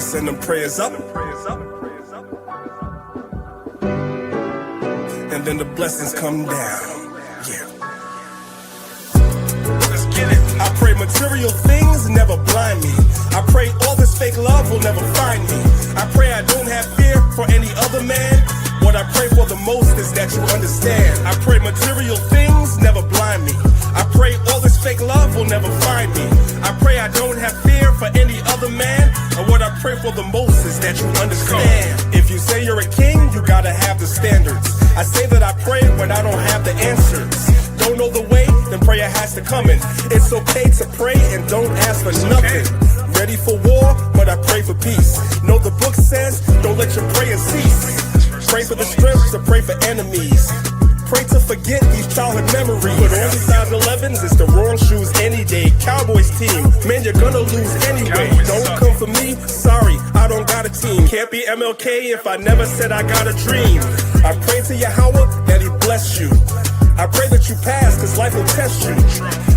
send them prayers up. And then the blessings come down. Yeah. Let's get it. I pray material things never blind me. I pray all this fake love will never find me. I pray I don't have fear for any other man. What I pray for the most is that you understand. I pray material things never blind me. I pray all this fake love will never find me. I pray I don't have fear for any other man. And what I pray for the most is that you understand. If you say you're a king, you gotta have the standards. I say that I pray when I don't have the answers. Don't know the way, then prayer has to come in. It's okay to pray and don't ask for nothing. Ready for war, but I pray for peace. Know the book says, don't let your prayers cease. Pray for the strength to pray for enemies. Pray to forget these childhood memories. Put on your size 11s, it's the wrong shoes any day. Cowboys team, man, you're gonna lose anyway. Don't come for me, sorry, I don't got a team. Can't be MLK if I never said I got a dream. I pray to Yahweh that he bless you. I pray that you pass, cause life will test you.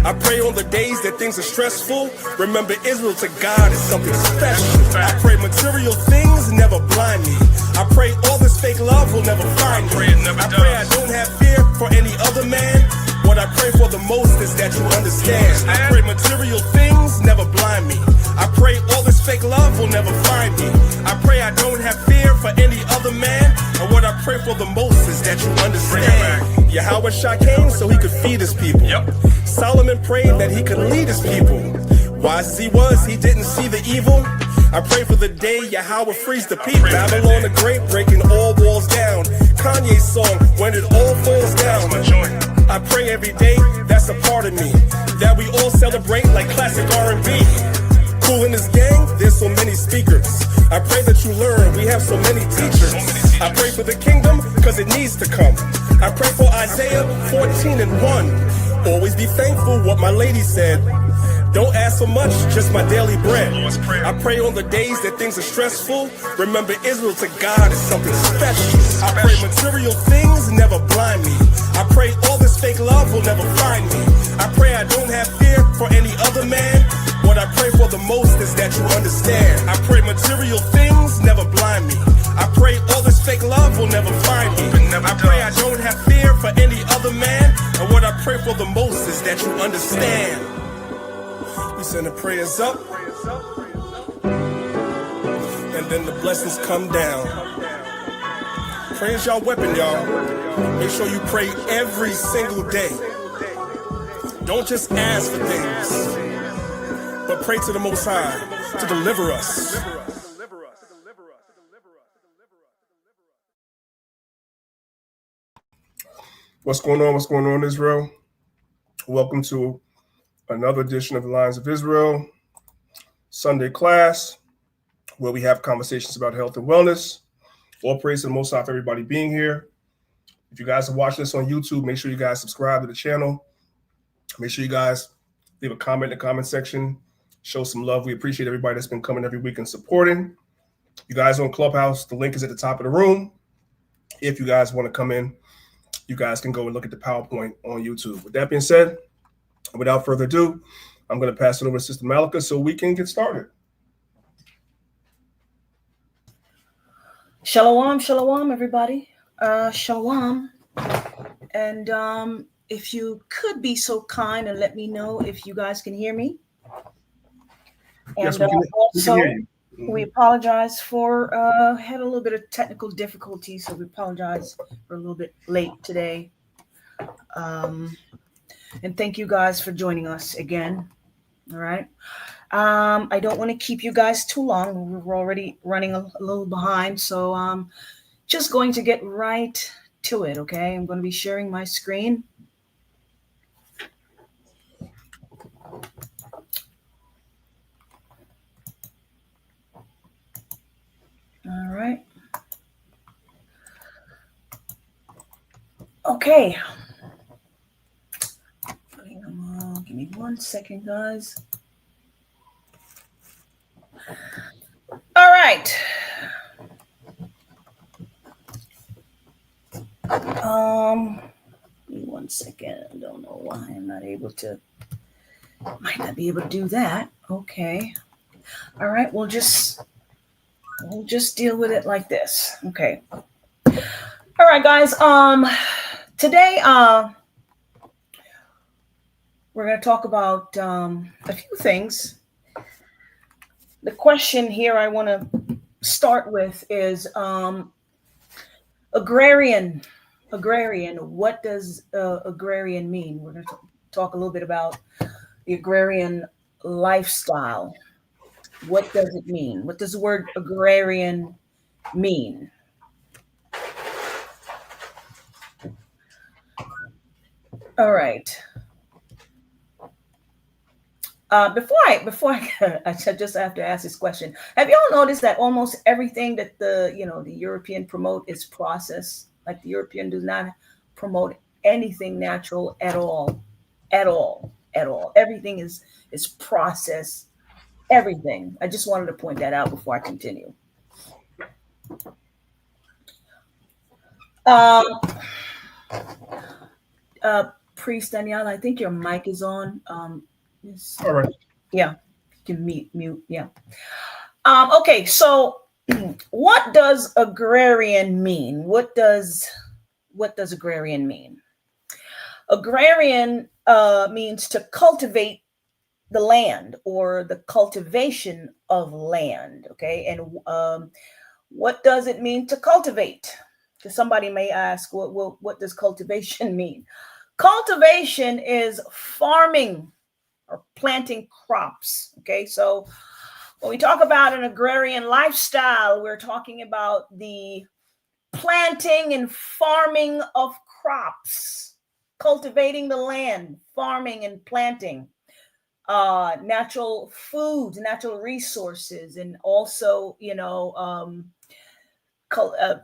I pray on the days that things are stressful. Remember, Israel to God is something special. I pray material things never blind me. I pray all this fake love will never find me. I pray I don't have fear for any other man. What I pray for the most is that you understand. I pray material things never blind me. I pray all this fake love will never find me. I pray I don't have fear for any other man. And what I pray for the most is that you understand. Yahweh Shah came so he could feed his people. Solomon prayed that he could lead his people. Wise as he was, he didn't see the evil. I pray for the day Yahweh frees the people. Babylon the Great breaking all walls down. Kanye's song, when it all falls down. I pray every day, that's a part of me, that we all celebrate like classic R&B. Cool in this gang, there's so many speakers. I pray that you learn, we have so many teachers. I pray for the kingdom, cause it needs to come. I pray for Isaiah 14:1. Always be thankful, what my lady said. Don't ask for much, just my daily bread. I pray on the days that things are stressful. Remember, Israel to God is something special. I pray material things never blind me. I pray all this fake love will never find me. I pray I don't have fear for any other man. What I pray for the most is that you understand. I pray material things never blind me. I pray all this fake love will never find me. I pray I don't have fear for any other man. And what I pray for the most is that you understand. We send the prayers up, and then the blessings come down. Prayer's y'all weapon, y'all. Make sure you pray every single day. Don't just ask for things, but pray to the Most High to deliver us. What's going on? What's going on, Israel? Welcome to another edition of the Lions of Israel Sunday class, where we have conversations about health and wellness. All praise to the Most High for everybody being here. If you guys are watching this on YouTube, make sure you guys subscribe to the channel. Make sure you guys leave a comment in the comment section. Show some love. We appreciate everybody that's been coming every week and supporting. You guys on Clubhouse, the link is at the top of the room. If you guys want to come in, you guys can go and look at the PowerPoint on YouTube. With that being said, without further ado, I'm going to pass it over to Sister Malika so we can get started. Shalom, shalom, everybody. Shalom. And if you could be so kind and let me know if you guys can hear me. And Yes, we can hear you. We apologize for had a little bit of technical difficulty, so we apologize for a little bit late today. And thank you guys for joining us again. All right. I don't want to keep you guys too long. We're already running a little behind, so just going to get right to it. Okay, I'm going to be sharing my screen. All right. Okay. Give me 1 second, guys. All right. Give me 1 second. I don't know why I'm not able to. Might not be able to do that. Okay. All right. We'll just We'll just deal with it like this. Okay. All right, guys. Today, we're going to talk about a few things. The question here I want to start with is agrarian. Agrarian. What does agrarian mean? We're going to talk a little bit about the agrarian lifestyle. What does it mean? What does the word agrarian mean? All right. I just have to ask this question. Have you all noticed that almost everything that the European promote is processed? Like the European does not promote anything natural at all, at all, at all. Everything is processed. Everything. I just wanted to point that out before I continue. Um, Priest Danielle, I think your mic is on. All right. Yeah, you can mute. Yeah. Okay, so what does agrarian mean? What does agrarian mean? Agrarian means to cultivate the land or the cultivation of land. Okay, and what does it mean to cultivate? Because somebody may ask, what does cultivation mean? Cultivation is farming or planting crops. Okay, so when we talk about an agrarian lifestyle, we're talking about the planting and farming of crops, cultivating the land, farming and planting natural foods, natural resources, and also,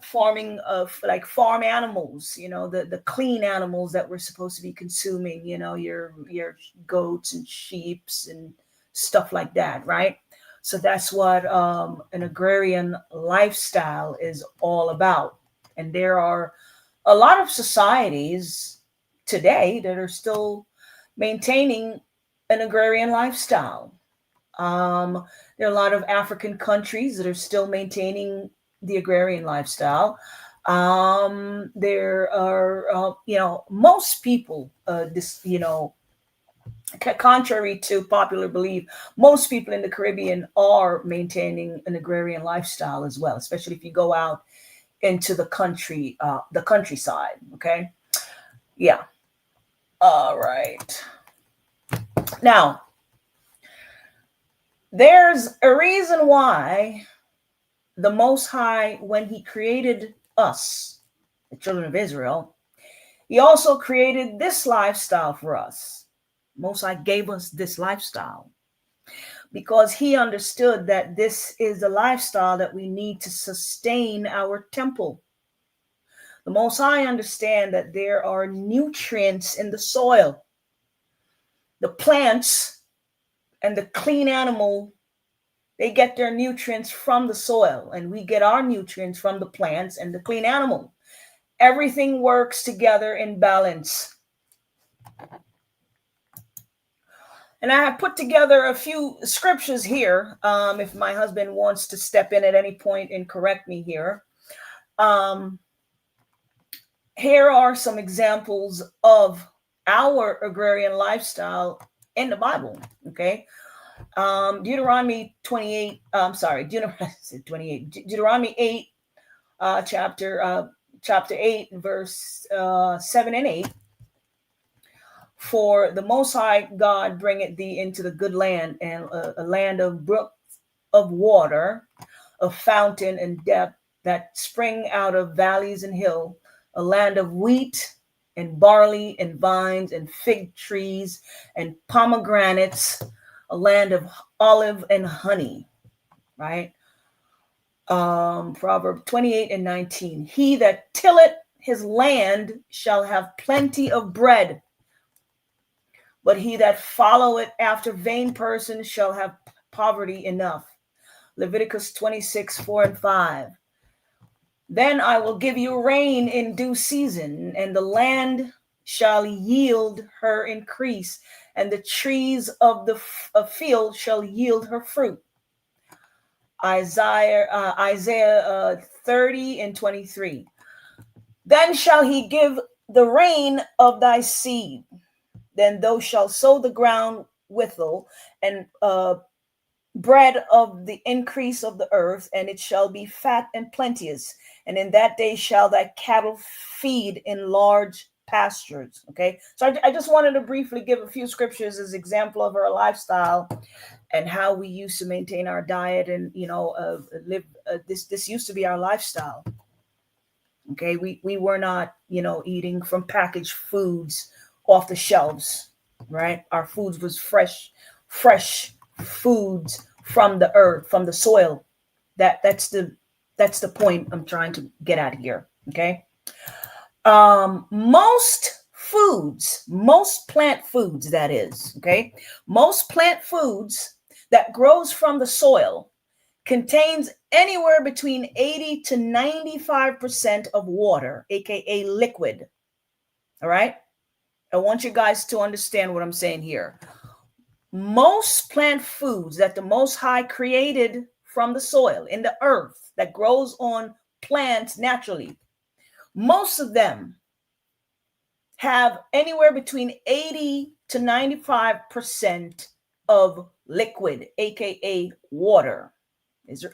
farming of like farm animals, the clean animals that we're supposed to be consuming, your goats and sheeps and stuff like that, right? So that's what an agrarian lifestyle is all about. And there are a lot of societies today that are still maintaining an agrarian lifestyle. There are a lot of African countries that are still maintaining the agrarian lifestyle. There are, most people, contrary to popular belief, most people in the Caribbean are maintaining an agrarian lifestyle as well, especially if you go out into the countryside. Okay. Yeah. All right. Now, there's a reason why the Most High, when he created us, the children of Israel, he also created this lifestyle for us. Most High gave us this lifestyle because he understood that this is the lifestyle that we need to sustain our temple. The Most High understand that there are nutrients in the soil. The plants and the clean animal, they get their nutrients from the soil, and we get our nutrients from the plants and the clean animal. Everything works together in balance. And I have put together a few scriptures here. If my husband wants to step in at any point and correct me here. Here are some examples of our agrarian lifestyle in the Bible. Okay. Deuteronomy 28, Deuteronomy 8, chapter 8, verse 7 and 8. For the Most High God bringeth thee into the good land, and a land of brooks of water, of fountain and depth, that spring out of valleys and hill, a land of wheat and barley and vines and fig trees and pomegranates, a land of olive and honey, right? Proverb 28 and 19. He that tilleth his land shall have plenty of bread, but he that followeth after vain persons shall have poverty enough. Leviticus 26, 4 and 5. Then I will give you rain in due season, and the land shall yield her increase, and the trees of the field shall yield her fruit. Isaiah 30 and 23. Then shall he give the rain of thy seed. Then thou shalt sow the ground withal, and bread of the increase of the earth, and it shall be fat and plenteous. And in that day shall thy cattle feed in large pastures. Okay, so I just wanted to briefly give a few scriptures as example of our lifestyle and how we used to maintain our diet and live. This used to be our lifestyle. Okay, we were not eating from packaged foods off the shelves, right? Our foods was fresh foods from the earth, from the soil. That's the point I'm trying to get at here. Okay. Most plant foods, that is, okay, most plant foods that grows from the soil contains anywhere between 80 to 95% of water, aka liquid. All right. I want you guys to understand what I'm saying here. Most plant foods that the Most High created from the soil, in the earth, that grows on plants naturally, most of them have anywhere between 80 to 95% of liquid, aka water.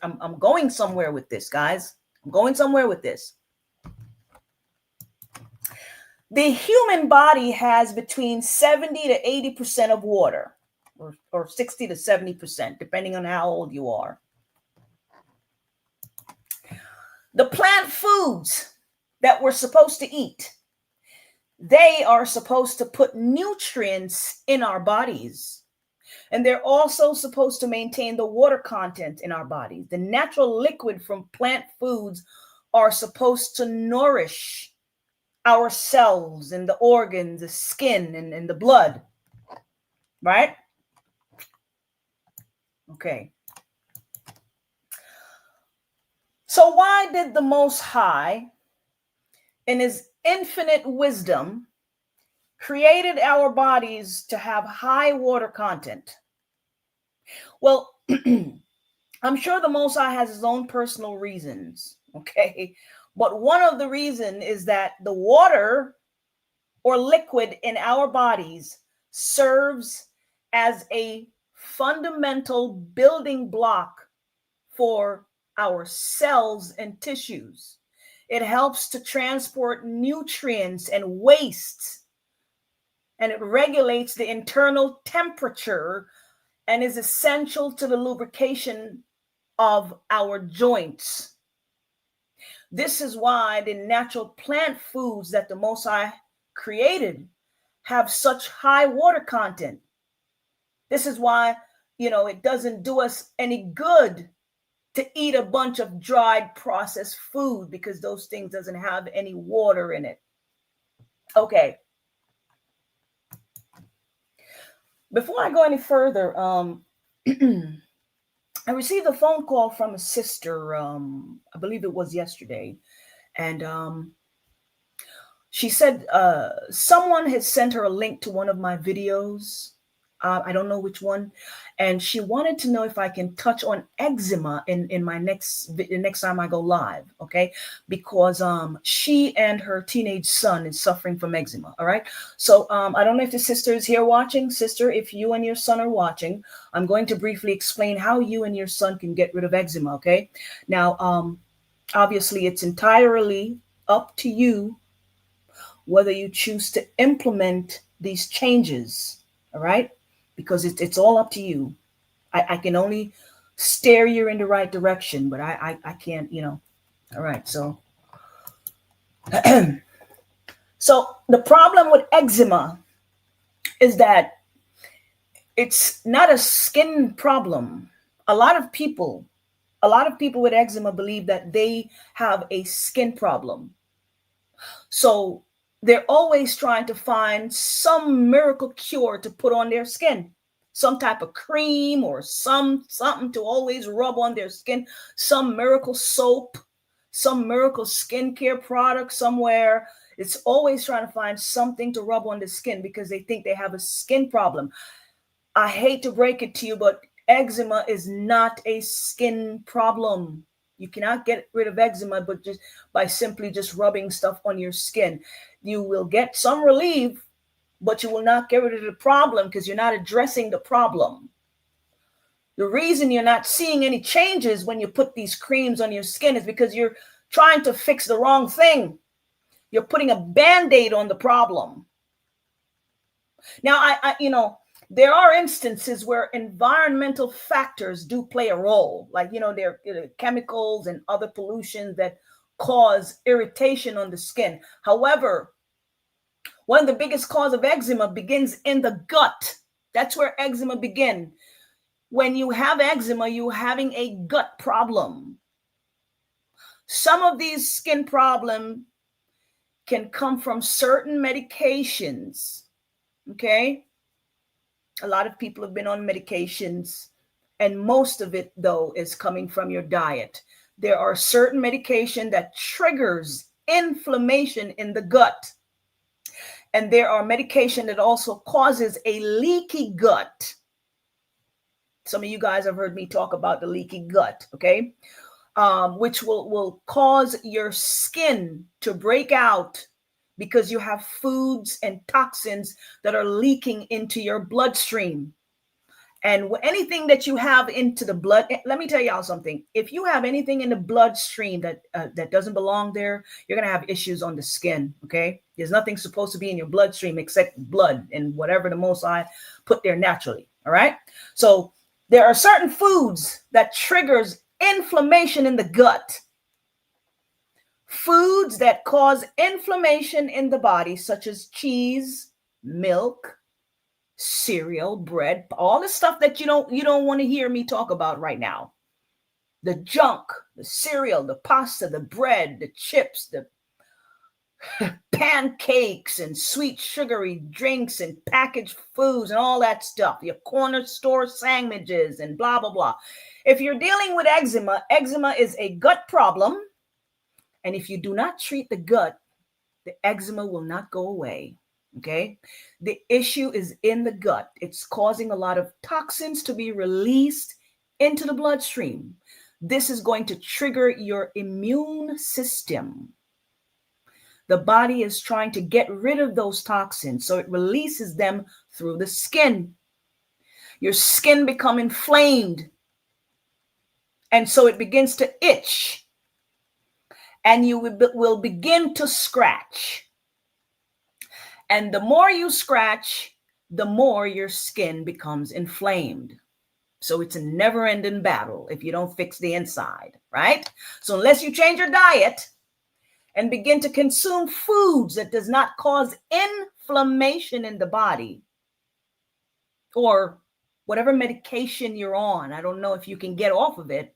I'm going somewhere with this, guys. I'm going somewhere with this. The human body has between 70 to 80% of water, or 60 to 70%, depending on how old you are. The plant foods that we're supposed to eat, they are supposed to put nutrients in our bodies. And they're also supposed to maintain the water content in our bodies. The natural liquid from plant foods are supposed to nourish our cells and the organs, the skin, and the blood. Right? Okay. So why did the Most High, in his infinite wisdom, created our bodies to have high water content? Well, I'm sure the Most High has his own personal reasons, okay? But one of the reasons is that the water or liquid in our bodies serves as a fundamental building block for our cells and tissues. It helps to transport nutrients and waste, and it regulates the internal temperature and is essential to the lubrication of our joints. This is why the natural plant foods that the Most High created have such high water content. This is why, it doesn't do us any good to eat a bunch of dried processed food, because those things doesn't have any water in it. Okay. Before I go any further, I received a phone call from a sister, I believe it was yesterday, and she said someone had sent her a link to one of my videos. I don't know which one, and she wanted to know if I can touch on eczema in my next time I go live, okay? Because she and her teenage son is suffering from eczema. All right. So I don't know if the sister is here watching. Sister, if you and your son are watching, I'm going to briefly explain how you and your son can get rid of eczema. Okay. Now, obviously, it's entirely up to you whether you choose to implement these changes. All right. Because it's all up to you. I can only steer you in the right direction, but I can't, All right. So, so the problem with eczema is that it's not a skin problem. A lot of people with eczema believe that they have a skin problem. So they're always trying to find some miracle cure to put on their skin, some type of cream or something to always rub on their skin, some miracle soap, some miracle skincare product somewhere. It's always trying to find something to rub on the skin because they think they have a skin problem. I hate to break it to you, but Eczema is not a skin problem. You cannot get rid of eczema but just by simply just rubbing stuff on your skin. You will get some relief, but you will not get rid of the problem because you're not addressing the problem. The reason you're not seeing any changes when you put these creams on your skin is because you're trying to fix the wrong thing. You're putting a Band-Aid on the problem. Now, I there are instances where environmental factors do play a role, like, there are chemicals and other pollution that cause irritation on the skin. However, one of the biggest cause of eczema begins in the gut. That's where eczema begins. When you have eczema, you're having a gut problem. Some of these skin problems can come from certain medications. Okay? A lot of people have been on medications, and most of it, though, is coming from your diet. There are certain medication that triggers inflammation in the gut. And there are medication that also causes a leaky gut. Some of you guys have heard me talk about the leaky gut, okay? Which will cause your skin to break out because you have foods and toxins that are leaking into your bloodstream. And anything that you have into the blood, let me tell y'all something. If you have anything in the bloodstream that doesn't belong there, you're going to have issues on the skin, okay? There's nothing supposed to be in your bloodstream except blood and whatever the Most High put there naturally, all right? So there are certain foods that triggers inflammation in the gut. Foods that cause inflammation in the body, such as cheese, milk, cereal, bread, all the stuff that you don't want to hear me talk about right now. The junk, the cereal, the pasta, the bread, the chips, the pancakes and sweet sugary drinks and packaged foods and all that stuff, your corner store sandwiches and blah, blah, blah. If you're dealing with eczema, eczema is a gut problem. And if you do not treat the gut, the eczema will not go away. Okay. The issue is in the gut. It's causing a lot of toxins to be released into the bloodstream. This is going to trigger your immune system. The body is trying to get rid of those toxins, so it releases them through the skin. Your skin becomes inflamed, and so it begins to itch. And you will begin to scratch. And the more you scratch, the more your skin becomes inflamed. So it's a never-ending battle if you don't fix the inside, right? So unless you change your diet and begin to consume foods that does not cause inflammation in the body, or whatever medication you're on, I don't know if you can get off of it.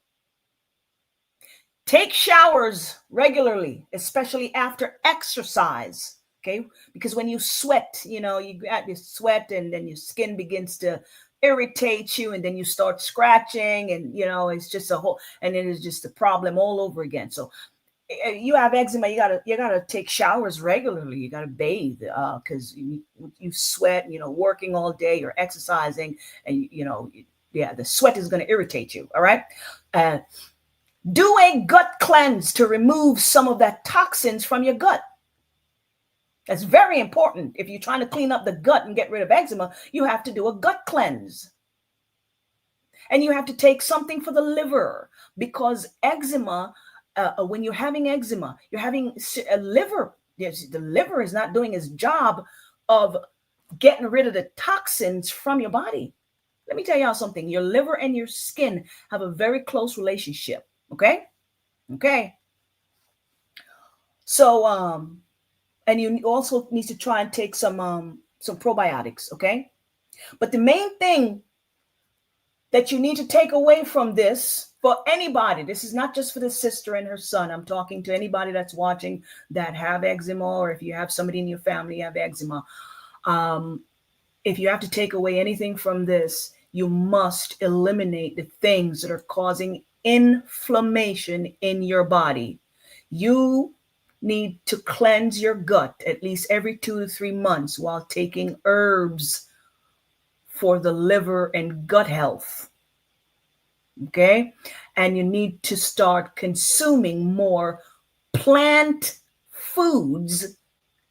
Take showers regularly, especially after exercise, okay? Because when you sweat, you got this sweat and then your skin begins to irritate you and then you start scratching and, it's just and then it's just a problem all over again. So you have eczema, you gotta take showers regularly. You gotta bathe because you sweat, working all day, you're exercising and, the sweat is going to irritate you, all right? Do a gut cleanse to remove some of that toxins from your gut. That's very important. If you're trying to clean up the gut and get rid of eczema, you have to do a gut cleanse. And you have to take something for the liver, because eczema, when you're having eczema, you're having a liver. The liver is not doing its job of getting rid of the toxins from your body. Let me tell y'all something. Your liver and your skin have a very close relationship. Okay. So, and you also need to try and take some probiotics. Okay. But the main thing that you need to take away from this, for anybody, this is not just for the sister and her son. I'm talking to anybody that's watching that have eczema, or if you have somebody in your family have eczema. If you have to take away anything from this, you must eliminate the things that are causing inflammation in your body. You need to cleanse your gut at least every 2 to 3 months while taking herbs for the liver and gut health. Okay. And you need to start consuming more plant foods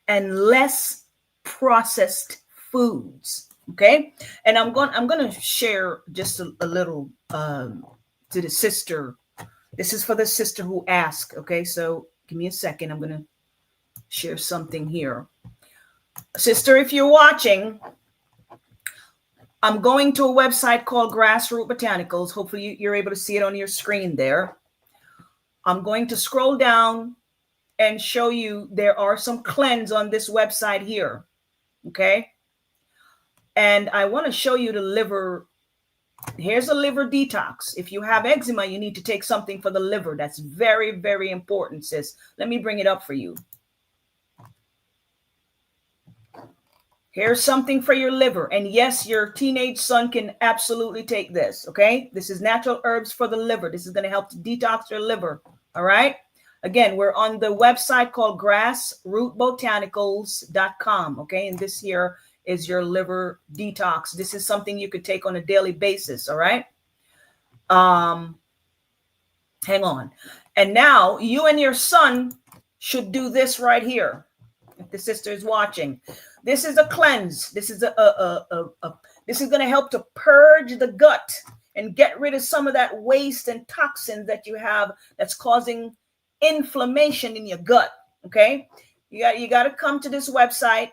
and less processed foods. Okay. And I'm going to share just a little to the sister. This is for the sister who asked. Okay. So give me a second. I'm going to share something here. Sister, if you're watching, I'm going to a website called Grassroot Botanicals. Hopefully you're able to see it on your screen there. I'm going to scroll down and show you there are some cleanse on this website here. Okay. And I want to show you the liver. Here's a liver detox. If you have eczema, you need to take something for the liver. That's very, very important, sis. Let me bring it up for you. Here's something for your liver. And yes, your teenage son can absolutely take this. Okay. This is natural herbs for the liver. This is going to help to detox your liver. All right. Again, we're on the website called grassrootbotanicals.com. Okay. And this here is your liver detox. This is something you could take on a daily basis. All right. Hang on. And now you and your son should do this right here. If the sister is watching, this is a cleanse. This is this is going to help to purge the gut and get rid of some of that waste and toxins that you have that's causing inflammation in your gut. Okay, you got to come to this website,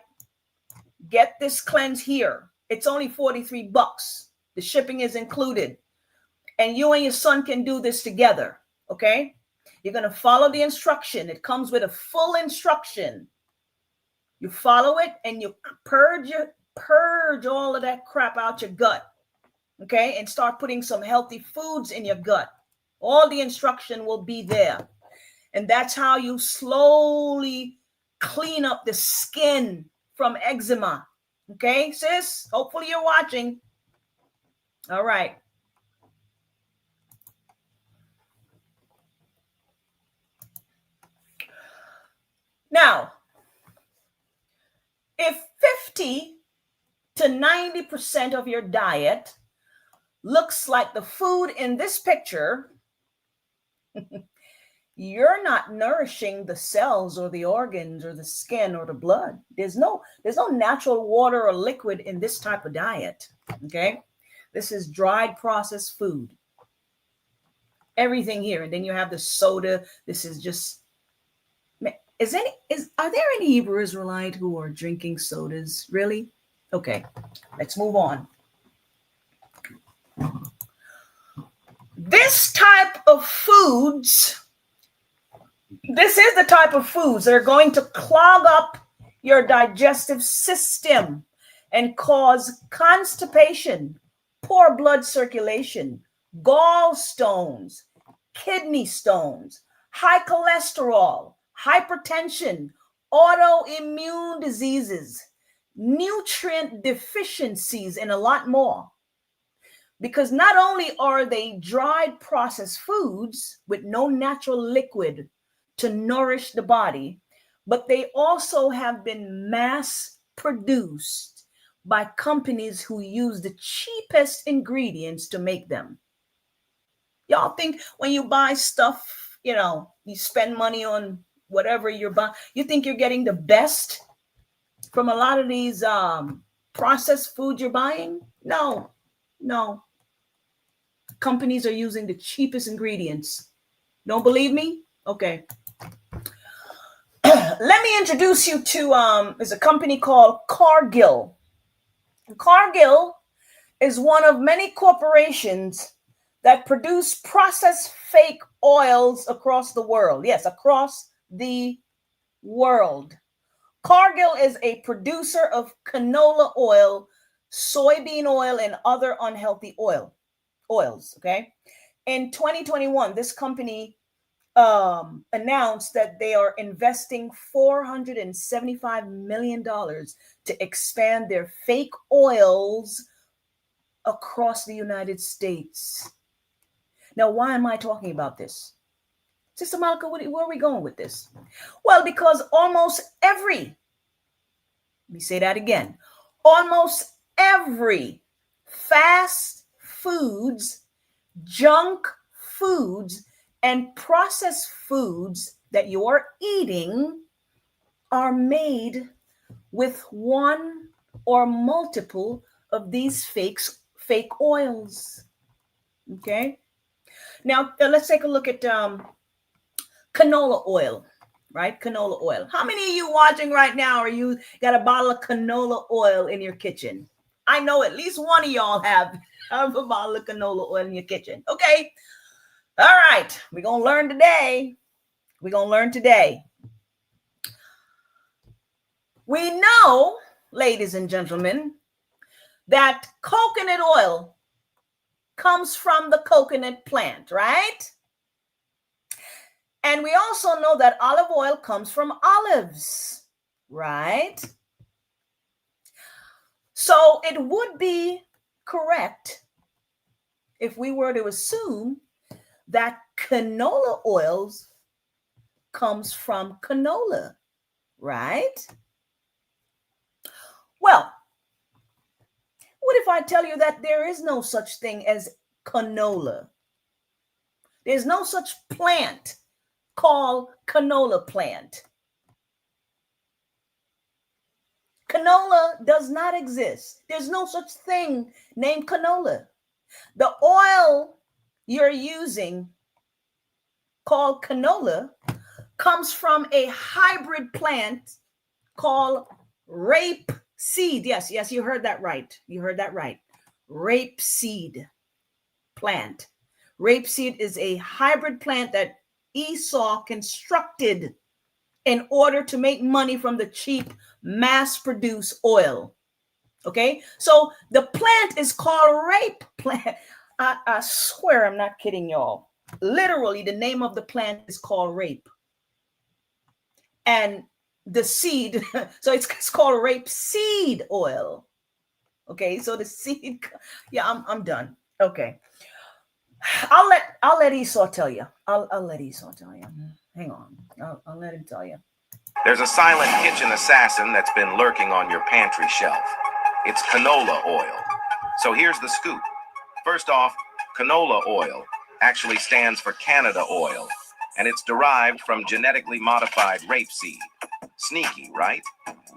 get this cleanse here. It's only $43. The shipping is included, and you and your son can do this together. Okay, you're going to follow the instruction. It comes with a full instruction. You follow it and you purge all of that crap out your gut. Okay. And start putting some healthy foods in your gut. All the instruction will be there. And that's how you slowly clean up the skin from eczema. Okay, sis? Hopefully you're watching. All right. Now, if 50 to 90% of your diet looks like the food in this picture, you're not nourishing the cells or the organs or the skin or the blood. There's no natural water or liquid in this type of diet. Okay. This is dried processed food. Everything here. And then you have the soda. This is just, are there any Hebrew Israelite who are drinking sodas? Really? Okay, let's move on. This type of foods, this is the type of foods that are going to clog up your digestive system and cause constipation, poor blood circulation, gallstones, kidney stones, high cholesterol, hypertension, autoimmune diseases, nutrient deficiencies, and a lot more. Because not only are they dried processed foods with no natural liquid to nourish the body, but they also have been mass produced by companies who use the cheapest ingredients to make them. Y'all think when you buy stuff, you spend money on whatever you're buying, you think you're getting the best from a lot of these processed foods you're buying? No. Companies are using the cheapest ingredients. Don't believe me? Okay. Let me introduce you to there's a company called Cargill. Cargill is one of many corporations that produce processed fake oils across the world. Yes, across the world. Cargill is a producer of canola oil, soybean oil, and other unhealthy oils. Okay. In 2021, this company announced that they are investing $475 million to expand their fake oils across the United States. Now, why am I talking about this? Sister Malika, where are we going with this? Well, because almost every fast foods junk foods and processed foods that you're eating are made with one or multiple of these fake oils. Okay. Now let's take a look at canola oil, right? Canola oil. How many of you watching right now are you got a bottle of canola oil in your kitchen? I know at least one of y'all have a bottle of canola oil in your kitchen. Okay. All right. We're going to learn today. We're going to learn today. We know, ladies and gentlemen, that coconut oil comes from the coconut plant, right? And we also know that olive oil comes from olives, right? So it would be correct if we were to assume that canola oils comes from canola, right? Well, what if I tell you that there is no such thing as canola? There's no such plant called canola plant. Canola does not exist. There's no such thing named canola. The oil you're using called canola comes from a hybrid plant called rapeseed. Yes, you heard that right. You heard that right. Rapeseed plant. Rapeseed is a hybrid plant that Esau constructed in order to make money from the cheap mass-produced oil. Okay, so the plant is called rape plant. I swear I'm not kidding y'all. Literally, the name of the plant is called rape. And the seed, so it's called rape seed oil. Okay, so the seed, yeah, I'm done. Okay. I'll let Esau tell you. I'll let Esau tell you. Hang on. I'll let him tell you. There's a silent kitchen assassin that's been lurking on your pantry shelf. It's canola oil. So here's the scoop. First off, canola oil actually stands for Canada oil, and it's derived from genetically modified rapeseed. Sneaky, right?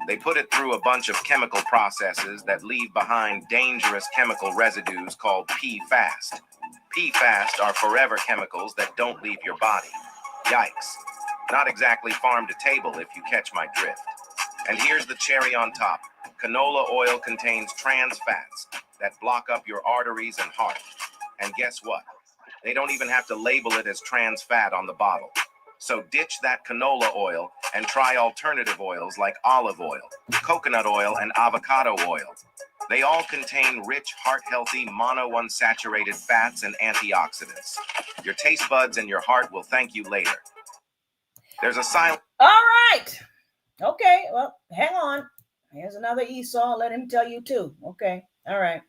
They put it through a bunch of chemical processes that leave behind dangerous chemical residues called PFAS. PFAS are forever chemicals that don't leave your body. Yikes. Not exactly farm to table if you catch my drift. And here's the cherry on top. Canola oil contains trans fats that block up your arteries and heart. And guess what? They don't even have to label it as trans fat on the bottle. So ditch that canola oil and try alternative oils like olive oil, coconut oil, and avocado oil. They all contain rich, heart-healthy, monounsaturated fats and antioxidants. Your taste buds and your heart will thank you later. There's a silent... All right. Okay, well, hang on. Here's another Esau. Let him tell you too. Okay, all right.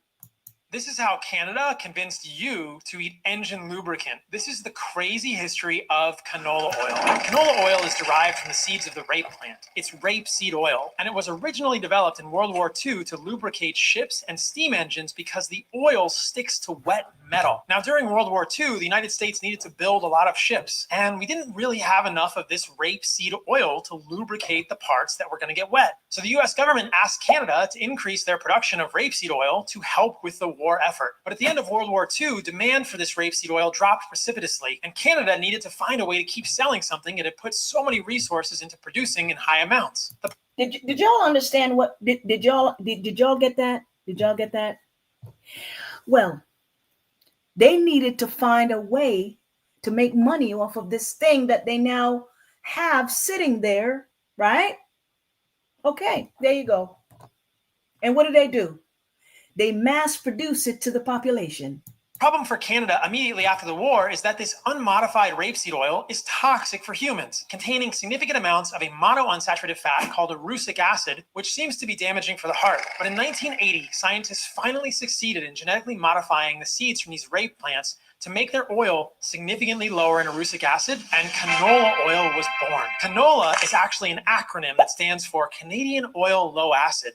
This is how Canada convinced you to eat engine lubricant. This is the crazy history of canola oil. Canola oil is derived from the seeds of the rape plant. It's rapeseed oil, and it was originally developed in World War II to lubricate ships and steam engines because the oil sticks to wet metal. Now, during World War II, the United States needed to build a lot of ships, and we didn't really have enough of this rapeseed oil to lubricate the parts that were going to get wet. So the US government asked Canada to increase their production of rapeseed oil to help with the war effort. But at the end of World War II, demand for this rapeseed oil dropped precipitously, and Canada needed to find a way to keep selling something it had put so many resources into producing in high amounts. Did y'all understand what did y'all get that? Did y'all get that? Well, they needed to find a way to make money off of this thing that they now have sitting there, right? Okay, there you go. And what do? They mass produce it to the population. Problem for Canada immediately after the war is that this unmodified rapeseed oil is toxic for humans, containing significant amounts of a monounsaturated fat called erucic acid, which seems to be damaging for the heart. But in 1980, scientists finally succeeded in genetically modifying the seeds from these rape plants to make their oil significantly lower in erucic acid, and canola oil was born. Canola is actually an acronym that stands for Canadian Oil Low Acid,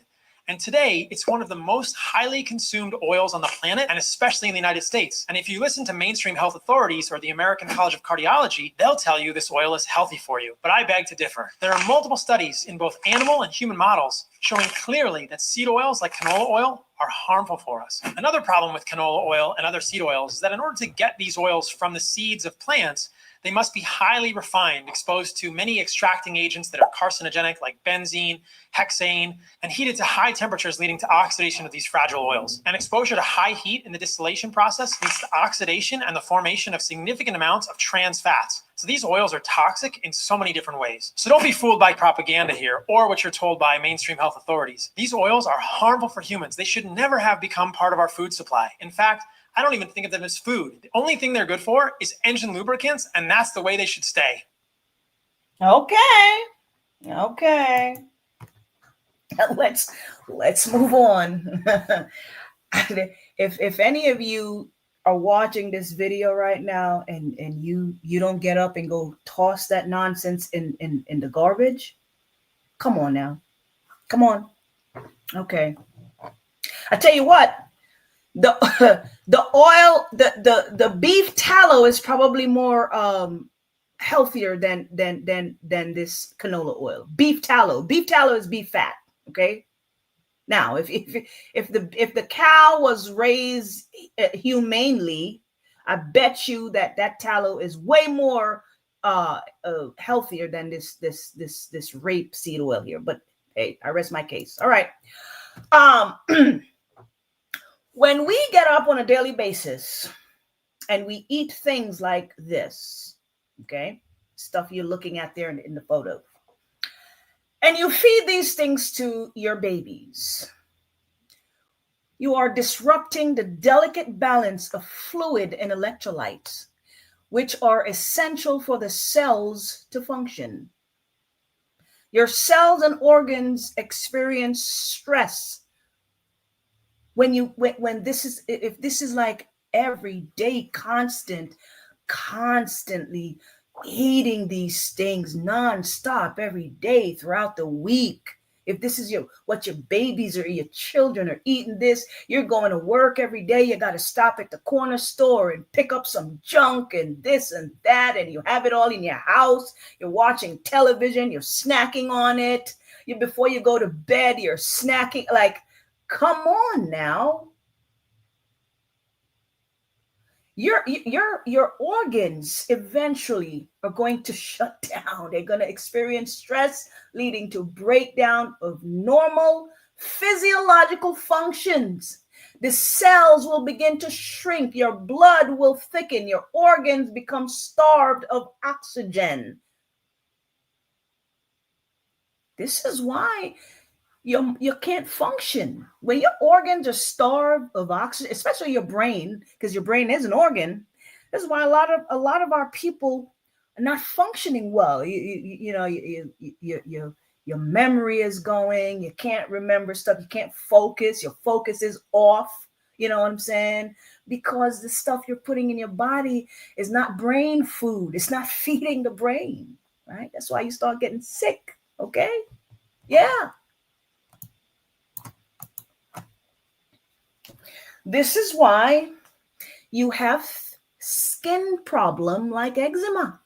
And today, it's one of the most highly consumed oils on the planet, and especially in the United States. And if you listen to mainstream health authorities or the American College of Cardiology, they'll tell you this oil is healthy for you. But I beg to differ. There are multiple studies in both animal and human models showing clearly that seed oils like canola oil are harmful for us. Another problem with canola oil and other seed oils is that in order to get these oils from the seeds of plants, they must be highly refined, exposed to many extracting agents that are carcinogenic like benzene, hexane, and heated to high temperatures leading to oxidation of these fragile oils. And exposure to high heat in the distillation process leads to oxidation and the formation of significant amounts of trans fats. So these oils are toxic in so many different ways. So don't be fooled by propaganda here or what you're told by mainstream health authorities. These oils are harmful for humans. They should never have become part of our food supply. In fact, I don't even think of them as food. The only thing they're good for is engine lubricants, and that's the way they should stay. Okay. Let's move on. If any of you are watching this video right now and you don't get up and go toss that nonsense in the garbage, come on now. Come on. Okay. I tell you what. The oil, the beef tallow is probably more healthier than this canola oil. Beef tallow is beef fat. Okay. Now, if the cow was raised humanely, I bet you that tallow is way more healthier than this rapeseed oil here. But hey, I rest my case. All right. When we get up on a daily basis and we eat things like this, okay, stuff you're looking at there in the photo, and you feed these things to your babies, you are disrupting the delicate balance of fluid and electrolytes, which are essential for the cells to function. Your cells and organs experience stress if this is like every day, constantly eating these things nonstop every day throughout the week. If this is what your babies or your children are eating this, you're going to work every day. You got to stop at the corner store and pick up some junk and this and that, and you have it all in your house. You're watching television. You're snacking on it. Before you go to bed, you're snacking. Like, come on now. Your organs eventually are going to shut down. They're going to experience stress, leading to breakdown of normal physiological functions. The cells will begin to shrink. Your blood will thicken. Your organs become starved of oxygen. This is why you can't function. When your organs are starved of oxygen, especially your brain, because your brain is an organ. This is why a lot of our people are not functioning well. Your memory is going. You can't remember stuff. You can't focus. Your focus is off. You know what I'm saying? Because the stuff you're putting in your body is not brain food. It's not feeding the brain, right? That's why you start getting sick. Okay? Yeah. This is why you have skin problem like eczema,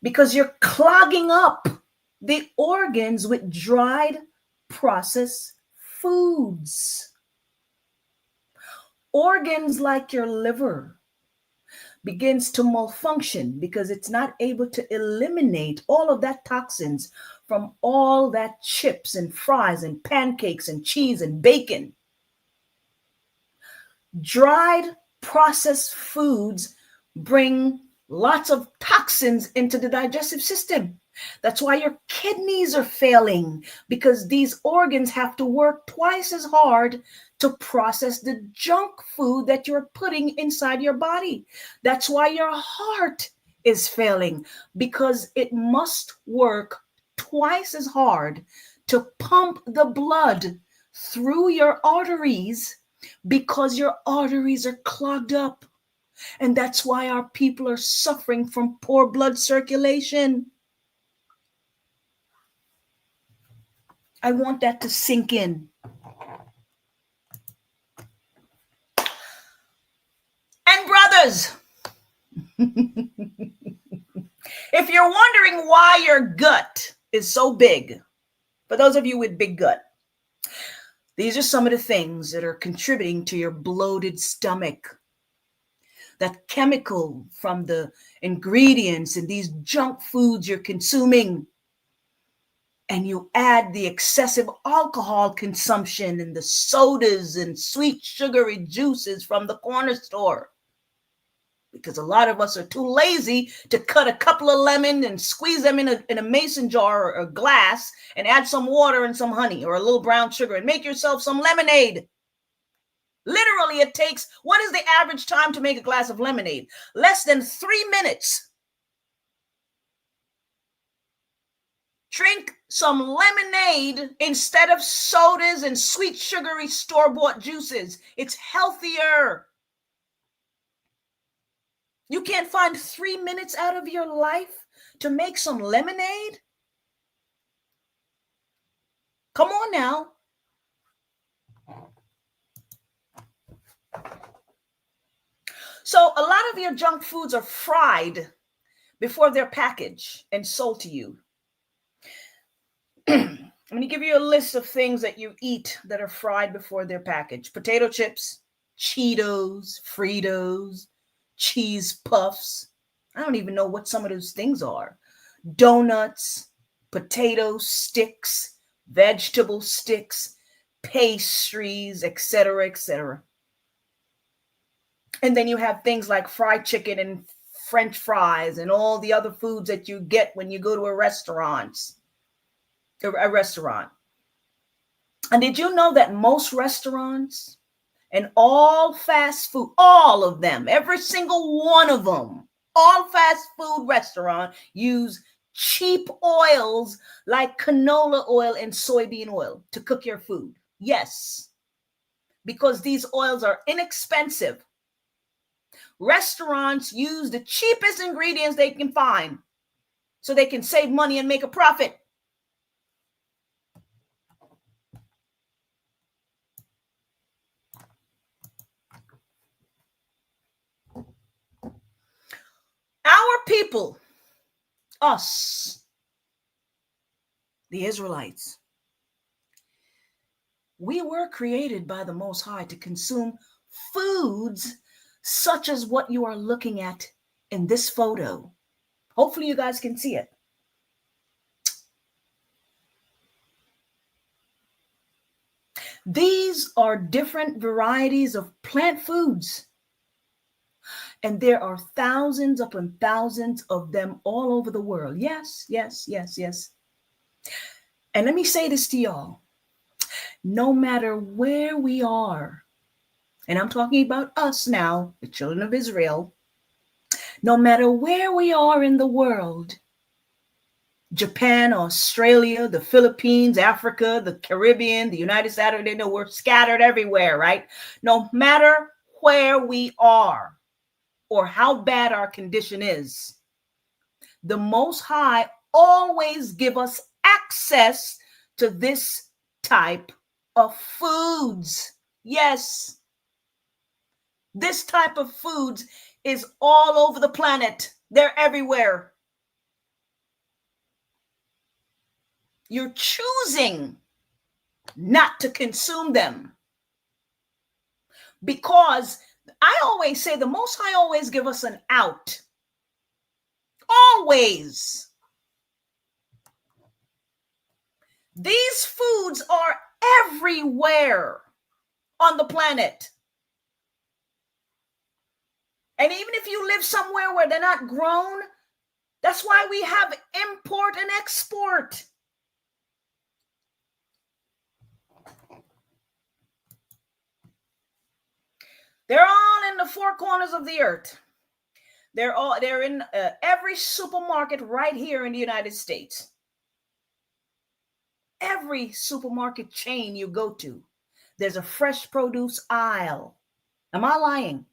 because you're clogging up the organs with dried processed foods. Organs like your liver begins to malfunction because it's not able to eliminate all of that toxins from all that chips and fries and pancakes and cheese and bacon. Dried processed foods bring lots of toxins into the digestive system. That's why your kidneys are failing, because these organs have to work twice as hard to process the junk food that you're putting inside your body. That's why your heart is failing, because it must work twice as hard to pump the blood through your arteries, because your arteries are clogged up. And that's why our people are suffering from poor blood circulation. I want that to sink in. And brothers, if you're wondering why your gut is so big, for those of you with big gut, these are some of the things that are contributing to your bloated stomach. That chemical from the ingredients in these junk foods you're consuming. And you add the excessive alcohol consumption and the sodas and sweet sugary juices from the corner store. Because a lot of us are too lazy to cut a couple of lemons and squeeze them in a mason jar or a glass and add some water and some honey or a little brown sugar and make yourself some lemonade. Literally, it takes, what is the average time to make a glass of lemonade? Less than 3 minutes. Drink some lemonade instead of sodas and sweet sugary store-bought juices. It's healthier. You can't find 3 minutes out of your life to make some lemonade? Come on now. So a lot of your junk foods are fried before they're packaged and sold to you. I'm going to give you a list of things that you eat that are fried before they're packaged. Potato chips, Cheetos, Fritos, cheese puffs. I don't even know what some of those things are. Donuts, potato sticks, vegetable sticks, pastries, etc., etc. And then you have things like fried chicken and French fries and all the other foods that you get when you go to a restaurant. And did you know that most restaurants and all fast food, all of them, every single one of them, all fast food restaurants use cheap oils like canola oil and soybean oil to cook your food? Yes, because these oils are inexpensive. Restaurants use the cheapest ingredients they can find so they can save money and make a profit. Our people, us, the Israelites, we were created by the Most High to consume foods such as what you are looking at in this photo. Hopefully you guys can see it. These are different varieties of plant foods. And there are thousands upon thousands of them all over the world. Yes, yes, yes, yes. And let me say this to y'all. No matter where we are, and I'm talking about us now, the children of Israel, no matter where we are in the world, Japan, Australia, the Philippines, Africa, the Caribbean, the United States, they know we're scattered everywhere, right? No matter where we are or how bad our condition is, the Most High always give us access to this type of foods. Yes. This type of foods is all over the planet. They're everywhere. You're choosing not to consume them. Because I always say the Most High always give us an out. Always. These foods are everywhere on the planet. And even if you live somewhere where they're not grown, that's why we have import and export. They're all in the four corners of the earth. They're in every supermarket right here in the United States. Every supermarket chain you go to, there's a fresh produce aisle. Am I lying?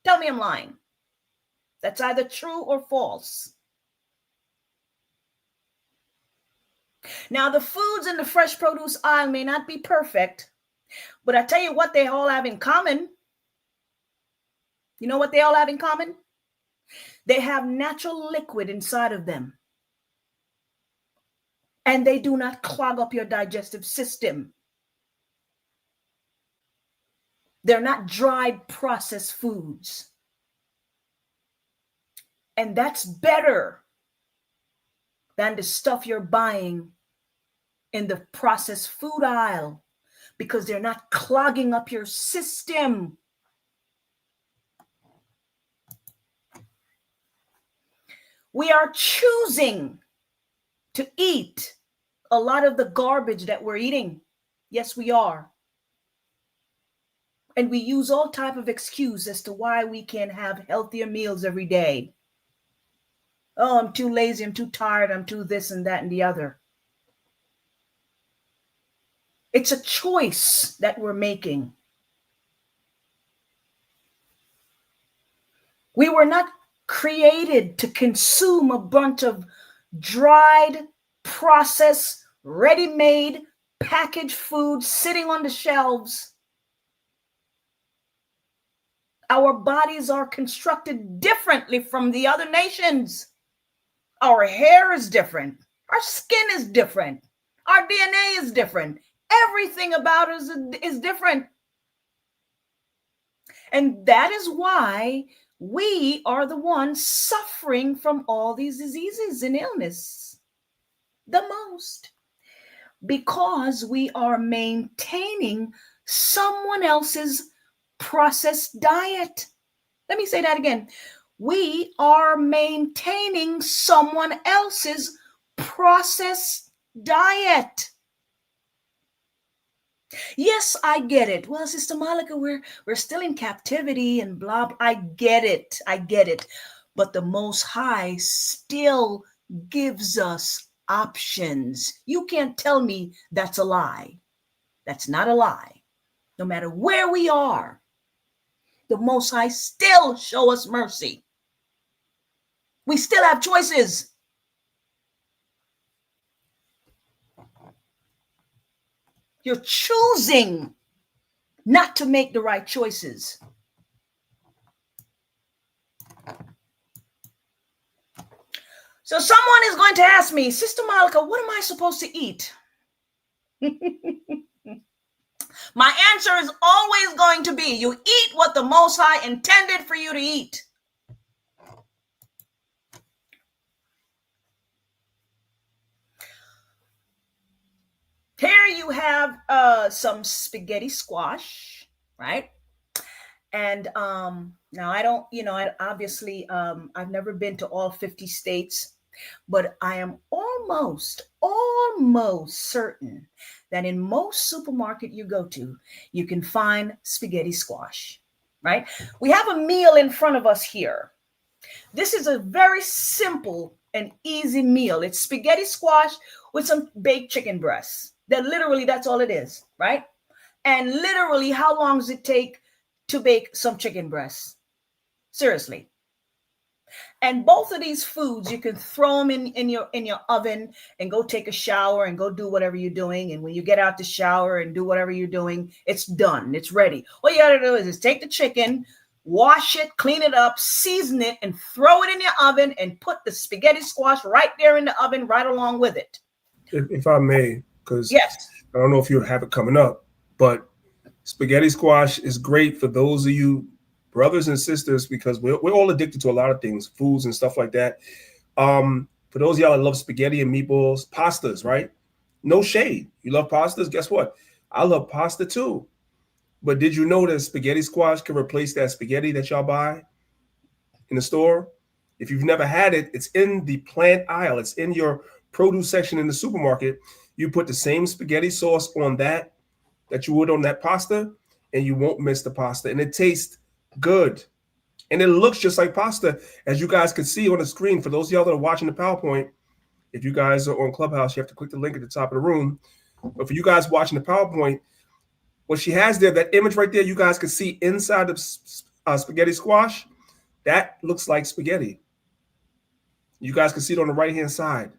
Tell me I'm lying. That's either true or false. Now, the foods in the fresh produce aisle may not be perfect, but I tell you what they all have in common. You know what they all have in common? They have natural liquid inside of them. And they do not clog up your digestive system. They're not dried processed foods. And that's better than the stuff you're buying in the processed food aisle, because they're not clogging up your system. We are choosing to eat a lot of the garbage that we're eating. Yes, we are. And we use all type of excuse as to why we can't have healthier meals every day. Oh, I'm too lazy, I'm too tired, I'm too this and that and the other. It's a choice that we're making. We were not created to consume a bunch of dried, processed, ready-made, packaged food sitting on the shelves. Our bodies are constructed differently from the other nations. Our hair is different. Our skin is different. Our DNA is different. Everything about us is different. And that is why we are the ones suffering from all these diseases and illness the most, because we are maintaining someone else's processed diet. Let me say that again. We are maintaining someone else's processed diet. Yes, I get it. Well, Sister Malika, we're still in captivity and blah, blah. I get it. But the Most High still gives us options. You can't tell me that's a lie. That's not a lie. No matter where we are, the Most High still show us mercy. We still have choices. You're choosing not to make the right choices. So someone is going to ask me, Sister Malika, what am I supposed to eat? My answer is always going to be, you eat what the Most High intended for you to eat. Here you have some spaghetti squash, right? And now I don't, obviously I've never been to all 50 states, but I am almost certain that in most supermarket you go to, you can find spaghetti squash, right? We have a meal in front of us here. This is a very simple and easy meal. It's spaghetti squash with some baked chicken breasts. That's all it is, right? And literally, how long does it take to bake some chicken breasts? Seriously. And both of these foods, you can throw them in your oven and go take a shower and go do whatever you're doing. And when you get out the shower and do whatever you're doing, it's done. It's ready. All you got to do is take the chicken, wash it, clean it up, season it, and throw it in your oven and put the spaghetti squash right there in the oven right along with it. If I may, because yes, I don't know if you have it coming up, but spaghetti squash is great for those of you brothers and sisters, because we're all addicted to a lot of things, foods and stuff like that. For those of y'all that love spaghetti and meatballs, pastas, right? No shade. You love pastas? Guess what? I love pasta too. But did you know that spaghetti squash can replace that spaghetti that y'all buy in the store? If you've never had it, it's in the plant aisle. It's in your produce section in the supermarket. You put the same spaghetti sauce on that you would on that pasta, and you won't miss the pasta. And it tastes good. And it looks just like pasta, as you guys can see on the screen. For those of y'all that are watching the PowerPoint, if you guys are on Clubhouse, you have to click the link at the top of the room. But for you guys watching the PowerPoint, what she has there, that image right there, you guys can see inside the spaghetti squash, that looks like spaghetti. You guys can see it on the right-hand side.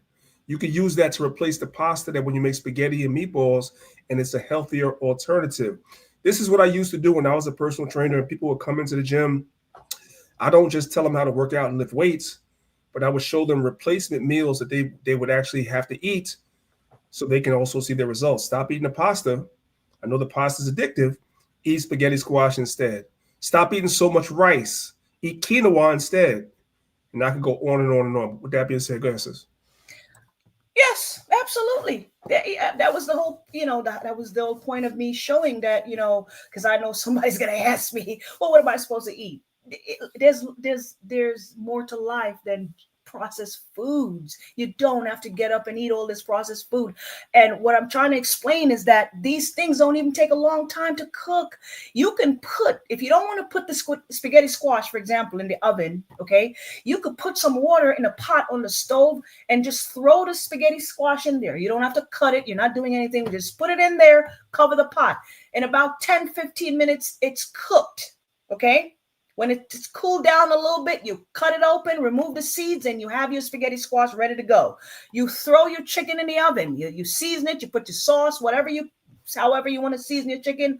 You could use that to replace the pasta that when you make spaghetti and meatballs, and it's a healthier alternative. This is what I used to do when I was a personal trainer and people would come into the gym. I don't just tell them how to work out and lift weights, but I would show them replacement meals that they would actually have to eat so they can also see their results. Stop eating the pasta. I know the pasta is addictive. Eat spaghetti squash instead. Stop eating so much rice. Eat quinoa instead. And I could go on and on and on. With that being said, go ahead, sis. Yes, absolutely. That was the whole, that was the whole point of me showing that, because I know somebody's going to ask me, well, what am I supposed to eat? There's more to life than processed foods. You don't have to get up and eat all this processed food. And what I'm trying to explain is that these things don't even take a long time to cook. You can put, if you don't want to put the spaghetti squash, for example, in the oven, okay, you could put some water in a pot on the stove and just throw the spaghetti squash in there. You don't have to cut it. You're not doing anything. Just put it in there, cover the pot. In about 10-15 minutes, it's cooked, okay? When it's cooled down a little bit, you cut it open, remove the seeds, and you have your spaghetti squash ready to go. You throw your chicken in the oven. You season it. You put your sauce, however you want to season your chicken.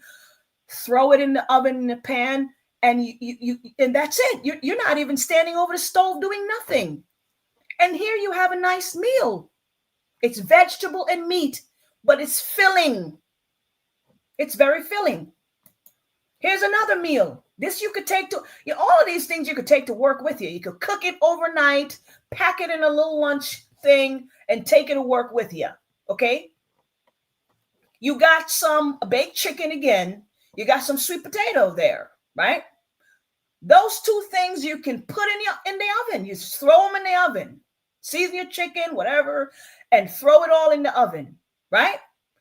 Throw it in the oven in the pan, and and that's it. You're not even standing over the stove doing nothing. And here you have a nice meal. It's vegetable and meat, but it's filling. It's very filling. Here's another meal. This you could take to, all of these things you could take to work with you. You could cook it overnight, pack it in a little lunch thing, and take it to work with you, okay? You got some baked chicken again. You got some sweet potato there, right? Those two things you can put in the oven. You just throw them in the oven. Season your chicken, whatever, and throw it all in the oven, right?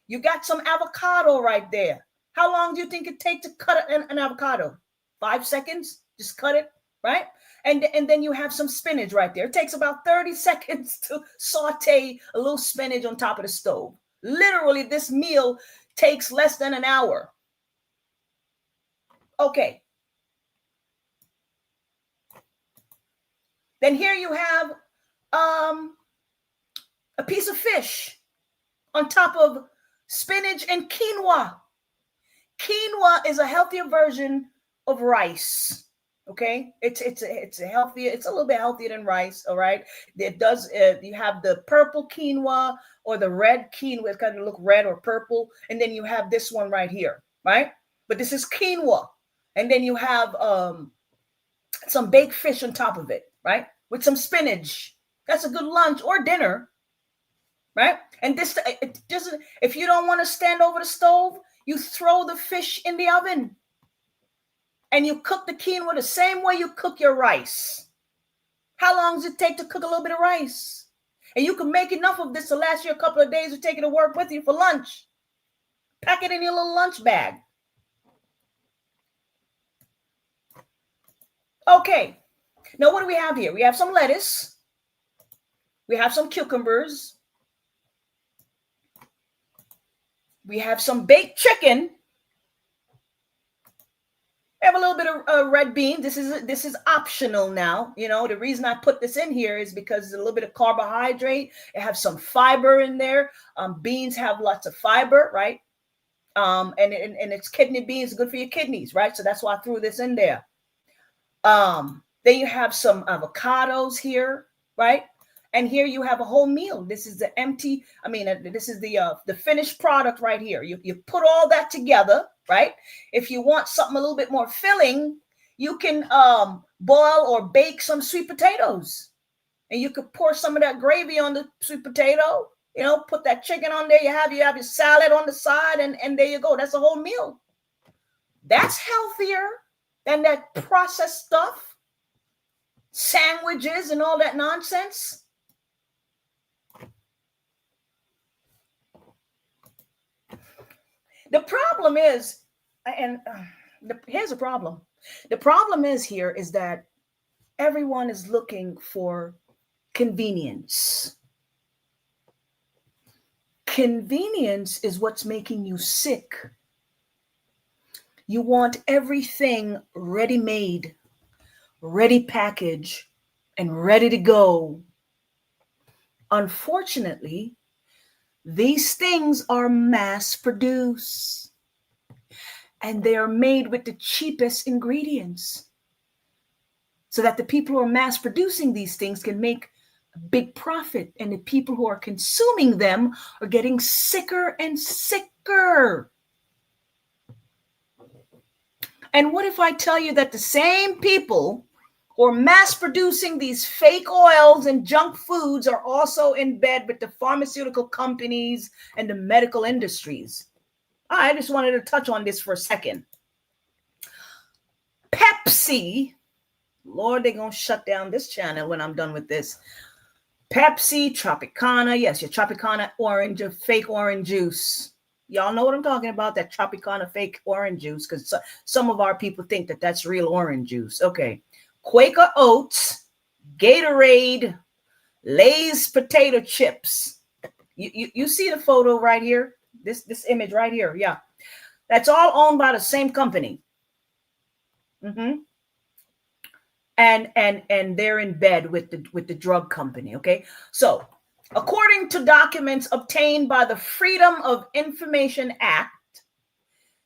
You got some avocado right there. How long do you think it take to cut an avocado? 5 seconds, just cut it, right? And then you have some spinach right there. It takes about 30 seconds to saute a little spinach on top of the stove. Literally, this meal takes less than an hour. Okay. Then here you have a piece of fish on top of spinach and quinoa. Quinoa is a healthier version of rice. Okay, it's a healthier. It's a little bit healthier than rice. All right, it does. You have the purple quinoa or the red quinoa. It kind of look red or purple, and then you have this one right here, right? But this is quinoa, and then you have some baked fish on top of it, right? With some spinach. That's a good lunch or dinner, right? And this, it doesn't. If you don't want to stand over the stove, you throw the fish in the oven. And you cook the quinoa the same way you cook your rice. How long does it take to cook a little bit of rice? And you can make enough of this to last you a couple of days to take it to work with you for lunch. Pack it in your little lunch bag. Okay. Now, what do we have here? We have some lettuce. We have some cucumbers. We have some baked chicken. We have a little bit of red bean. This is optional now. The reason I put this in here is because it's a little bit of carbohydrate. It has some fiber in there. Beans have lots of fiber, right? And it's kidney beans, good for your kidneys, right? So that's why I threw this in there. Then you have some avocados here, right? And here you have a whole meal. This is this is the finished product right here. You put all that together, right? If you want something a little bit more filling, you can boil or bake some sweet potatoes. And you could pour some of that gravy on the sweet potato, put that chicken on there. You have your salad on the side, and there you go. That's a whole meal. That's healthier than that processed stuff, sandwiches and all that nonsense. The problem is, here's a problem. The problem is that everyone is looking for convenience. Convenience is what's making you sick. You want everything ready-made, ready packaged, and ready to go. Unfortunately, these things are mass produced and they are made with the cheapest ingredients so that the people who are mass producing these things can make a big profit. And the people who are consuming them are getting sicker and sicker. And what if I tell you that the same people who are mass producing these fake oils and junk foods are also in bed with the pharmaceutical companies and the medical industries? I just wanted to touch on this for a second. Pepsi, Lord, they're going to shut down this channel when I'm done with this. Pepsi, Tropicana, yes, your Tropicana orange, fake orange juice. Y'all know what I'm talking about, that Tropicana fake orange juice, because some of our people think that that's real orange juice. Okay. Quaker Oats, Gatorade, Lay's potato chips. You see the photo right here? This image right here. Yeah. That's all owned by the same company. And they're in bed with the drug company. Okay. So according to documents obtained by the Freedom of Information Act,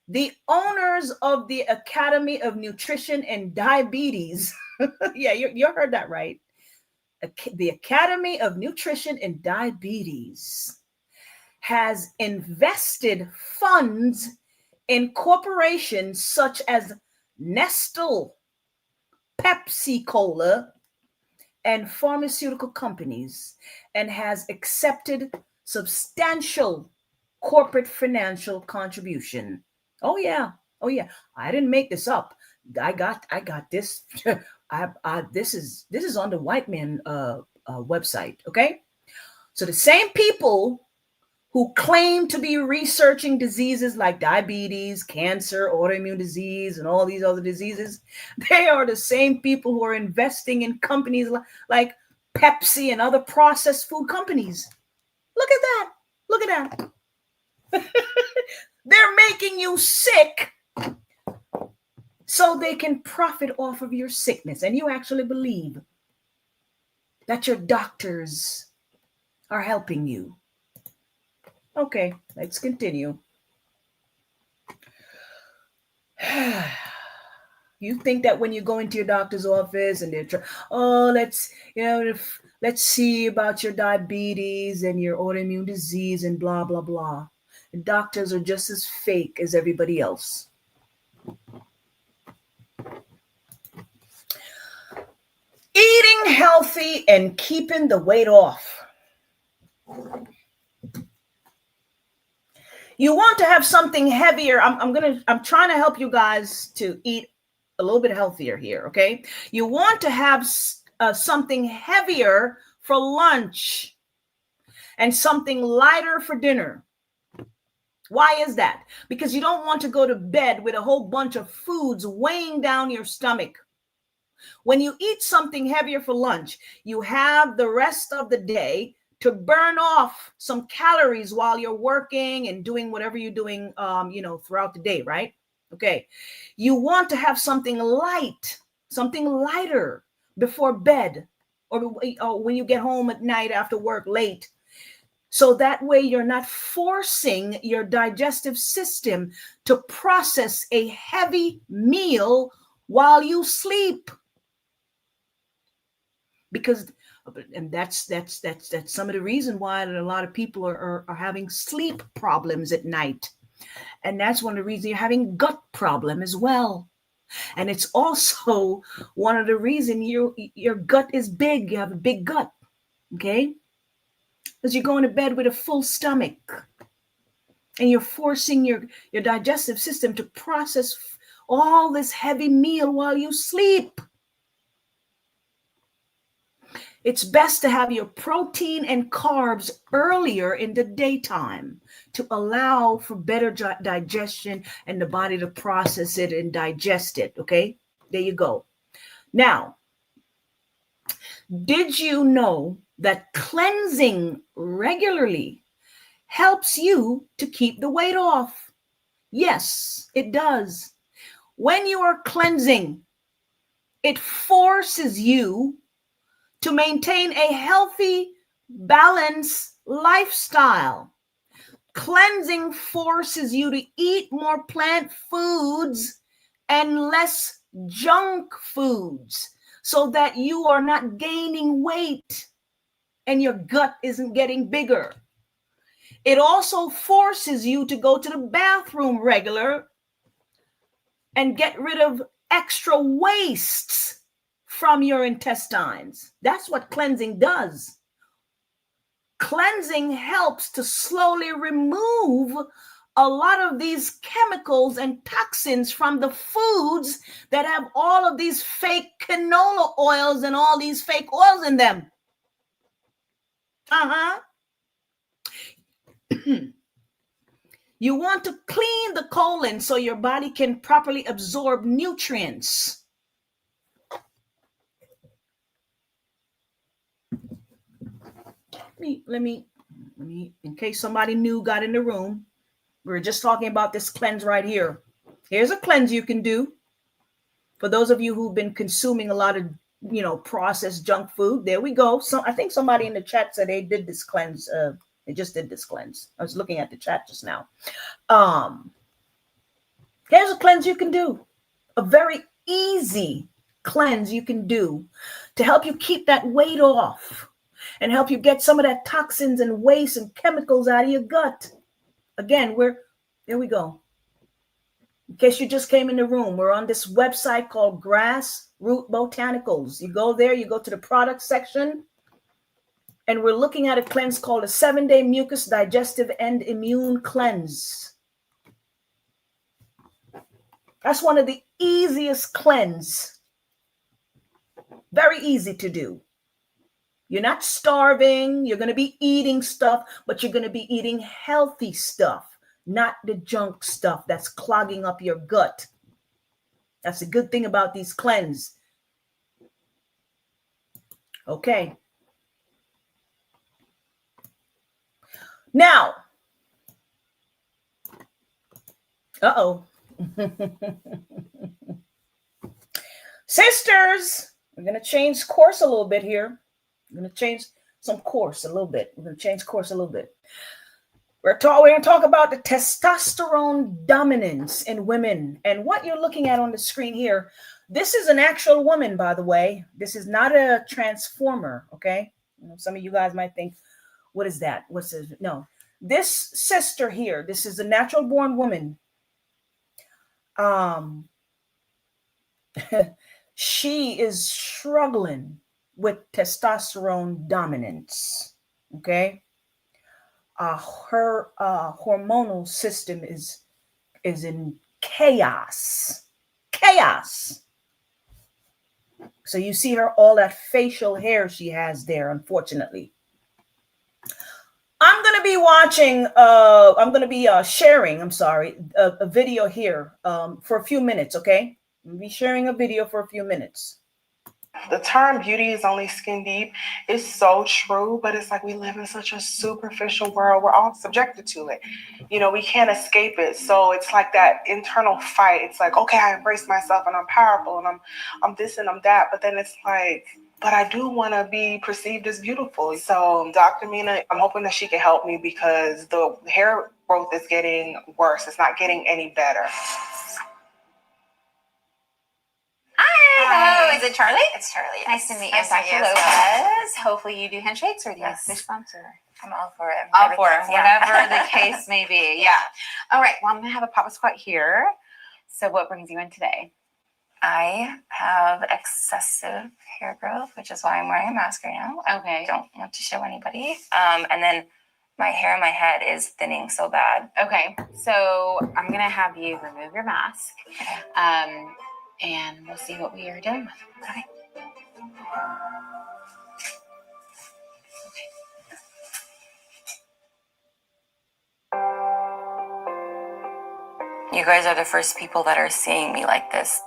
the owners of the Academy of Nutrition and Diabetes, yeah, you heard that right. The Academy of Nutrition and Diabetes has invested funds in corporations such as Nestle, Pepsi Cola, and pharmaceutical companies, and has accepted substantial corporate financial contribution. Oh yeah. I didn't make this up. I got this. This is on the White Man website. Okay, so the same people who claim to be researching diseases like diabetes, cancer, autoimmune disease, and all these other diseases, they are the same people who are investing in companies like Pepsi and other processed food companies. Look at that. Look at that. They're making you sick so they can profit off of your sickness. And you actually believe that your doctors are helping you. Okay, let's continue. You think that when you go into your doctor's office and they're let's see about your diabetes and your autoimmune disease and blah, blah, blah. The doctors are just as fake as everybody else. Eating healthy and keeping the weight off. You want to have something heavier. I'm trying to help you guys to eat a little bit healthier here, okay? You want to have something heavier for lunch and something lighter for dinner. Why is that? Because you don't want to go to bed with a whole bunch of foods weighing down your stomach. When you eat something heavier for lunch, you have the rest of the day to burn off some calories while you're working and doing whatever you're doing, throughout the day, right? Okay. You want to have something light, something lighter before bed or when you get home at night after work late. So that way you're not forcing your digestive system to process a heavy meal while you sleep. And that's some of the reason why a lot of people are having sleep problems at night. And that's one of the reasons you're having gut problem as well. And it's also one of the reasons your gut is big. You have a big gut, okay? Because you're going to bed with a full stomach. And you're forcing your digestive system to process all this heavy meal while you sleep. It's best to have your protein and carbs earlier in the daytime to allow for better digestion and the body to process it and digest it. Okay, there you go. Now, did you know that cleansing regularly helps you to keep the weight off? Yes, it does. When you are cleansing, it forces you to maintain a healthy balanced lifestyle. Cleansing forces you to eat more plant foods and less junk foods so that you are not gaining weight and your gut isn't getting bigger. It also forces you to go to the bathroom regular and get rid of extra wastes from your intestines. That's what cleansing does. Cleansing helps to slowly remove a lot of these chemicals and toxins from the foods that have all of these fake canola oils and all these fake oils in them. You want to clean the colon so your body can properly absorb nutrients. Let me, in case somebody new got in the room, we're just talking about this cleanse right here. Here's a cleanse you can do. For those of you who've been consuming a lot of, processed junk food, there we go. So I think somebody in the chat said they did this cleanse. They just did this cleanse. I was looking at the chat just now. Here's a cleanse you can do. A very easy cleanse you can do to help you keep that weight off and help you get some of that toxins and waste and chemicals out of your gut. Again, there we go. In case you just came in the room, we're on this website called Grassroot Botanicals. You go there, you go to the product section, and we're looking at a cleanse called a 7-day mucus, digestive, and immune cleanse. That's one of the easiest cleanse. Very easy to do. You're not starving. You're going to be eating stuff, but you're going to be eating healthy stuff, not the junk stuff that's clogging up your gut. That's a good thing about these cleanse. Okay. Now, sisters, we're going to change course a little bit here. I'm going to change some course a little bit. We're going to change course a little bit. We're going to talk about the testosterone dominance in women. And what you're looking at on the screen here, this is an actual woman, by the way. This is not a transformer, okay? Some of you guys might think, what is that? What's this? No. This sister here, this is a natural born woman. She is struggling with testosterone dominance, okay? Her hormonal system is in chaos. So you see her, all that facial hair she has there, unfortunately. I'm going to be watching, sharing a video here for a few minutes, okay? I'll be sharing a video for a few minutes. The term beauty is only skin deep is so true, but it's like we live in such a superficial world. We're all subjected to it. We can't escape it. So it's like that internal fight. It's like, okay, I embrace myself and I'm powerful and I'm this and I'm that. But then it's like, but I do want to be perceived as beautiful. So Dr. Mina, I'm hoping that she can help me because the hair growth is getting worse. It's not getting any better. Hello, is it Charlie? It's Charlie. Yes. Nice to meet you. Nice I'm to meet Dr. you. Lopez. Hopefully you do handshakes, or do you have fish bumps? Or I'm all for it. all for it, Yeah. whatever the case may be. Yeah. All right. Well, I'm going to have a pop squat here. So what brings you in today? I have excessive hair growth, which is why I'm wearing a mask right now. Okay. I don't want to show anybody. And then my hair in my head is thinning so bad. Okay. So I'm going to have you remove your mask. And we'll see what we are dealing with. Okay. You guys are the first people that are seeing me like this.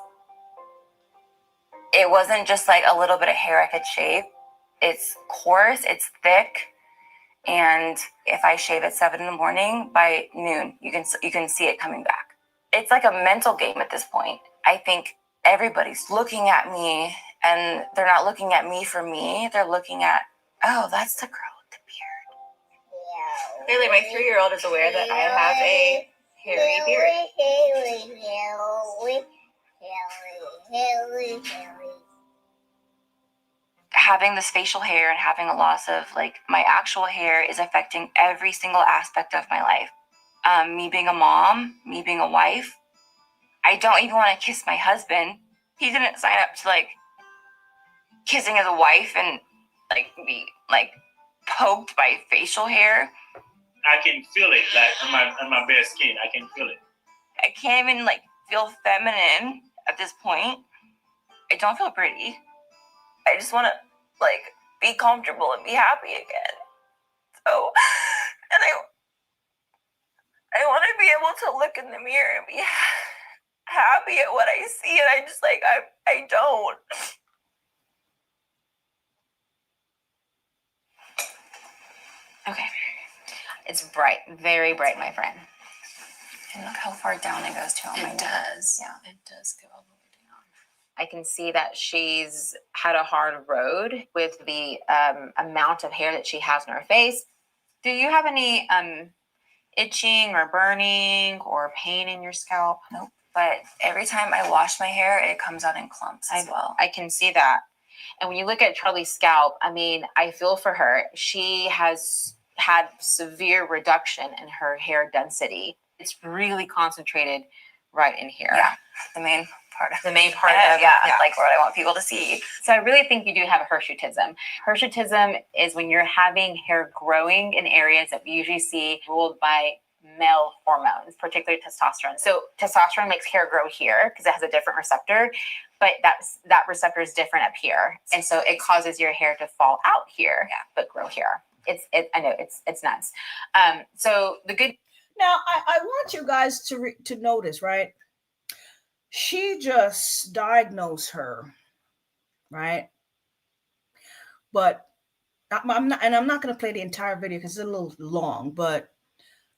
It wasn't just like a little bit of hair I could shave. It's coarse, it's thick, and if I shave at 7 a.m, by noon, you can see it coming back. It's like a mental game at this point. I think everybody's looking at me, and they're not looking at me for me. They're looking at, oh, that's the girl with the Haley, my 3-year-old is aware that I have a hairy beard. Having this facial hair and having a loss of like my actual hair is affecting every single aspect of my life. Me being a mom, me being a wife. I don't even want to kiss my husband. He didn't sign up to like kissing as a wife and like be like poked by facial hair. I can feel it, like on my bare skin. I can feel it. I can't even like feel feminine at this point. I don't feel pretty. I just want to like be comfortable and be happy again. So, and I want to be able to look in the mirror and be happy at what I see, and I just like I don't. Okay, it's bright, very bright, my friend. And look how far down it goes to on my neck. It does. Yeah, it does go all the way down. I can see that she's had a hard road with the amount of hair that she has on her face. Do you have any itching or burning or pain in your scalp? Nope. But every time I wash my hair, it comes out in clumps as well. I can see that. And when you look at Charlie's scalp, I mean, I feel for her. She has had severe reduction in her hair density. It's really concentrated right in here. Yeah, the main part of like what I want people to see. So I really think you do have a hirsutism. Hirsutism is when you're having hair growing in areas that we usually see ruled by male hormones, particularly testosterone. So testosterone makes hair grow here because it has a different receptor, but that receptor is different up here, and so it causes your hair to fall out here, but grow here. I know it's nuts. So the good. Now I want you guys to notice, right? She just diagnosed her, right? But I'm not going to play the entire video because it's a little long, but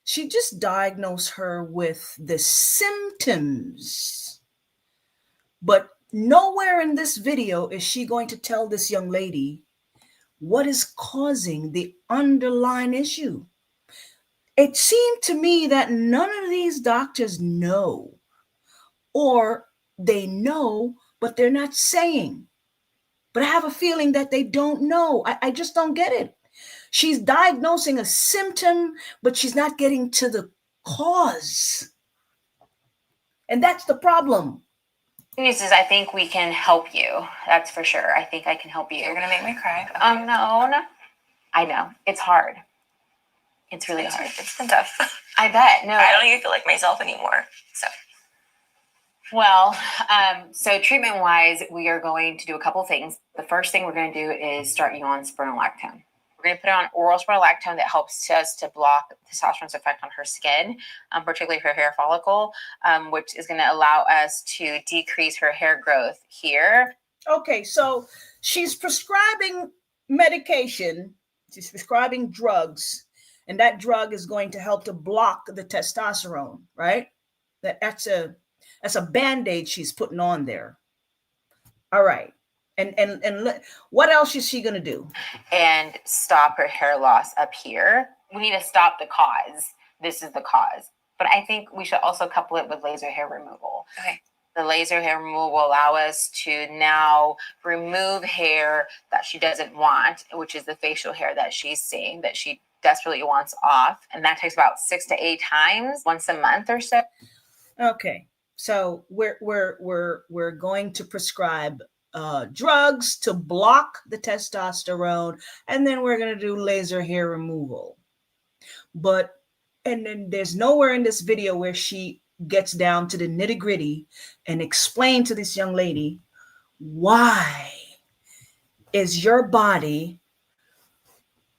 she just diagnosed her with the symptoms. But nowhere in this video is she going to tell this young lady what is causing the underlying issue. It seemed to me that none of these doctors know, or they know, but they're not saying. But I have a feeling that they don't know. I just don't get it. She's diagnosing a symptom, but she's not getting to the cause. And that's the problem. The news is I think we can help you. That's for sure. I think I can help you. You're going to make me cry. No. I know. It's hard. It's really hard. It's been tough. I bet. No, I don't even feel like myself anymore. Well, so treatment-wise, we are going to do a couple things. The first thing we're going to do is start you on spironolactone. We're going to put on oral spironolactone that helps us to block testosterone's effect on her skin, particularly her hair follicle, which is going to allow us to decrease her hair growth here. Okay, so she's prescribing medication. She's prescribing drugs, and that drug is going to help to block the testosterone, right? That's a Band-Aid she's putting on there. All right. And what else is she going to do? And stop her hair loss up here. We need to stop the cause. This is the cause. But I think we should also couple it with laser hair removal. Okay. The laser hair removal will allow us to now remove hair that she doesn't want, which is the facial hair that she's seeing, that she desperately wants off. And that takes about 6 to 8 times, once a month or so. Okay. So we're going to prescribe drugs to block the testosterone, and then we're going to do laser hair removal. And then there's nowhere in this video where she gets down to the nitty-gritty and explain to this young lady, why is your body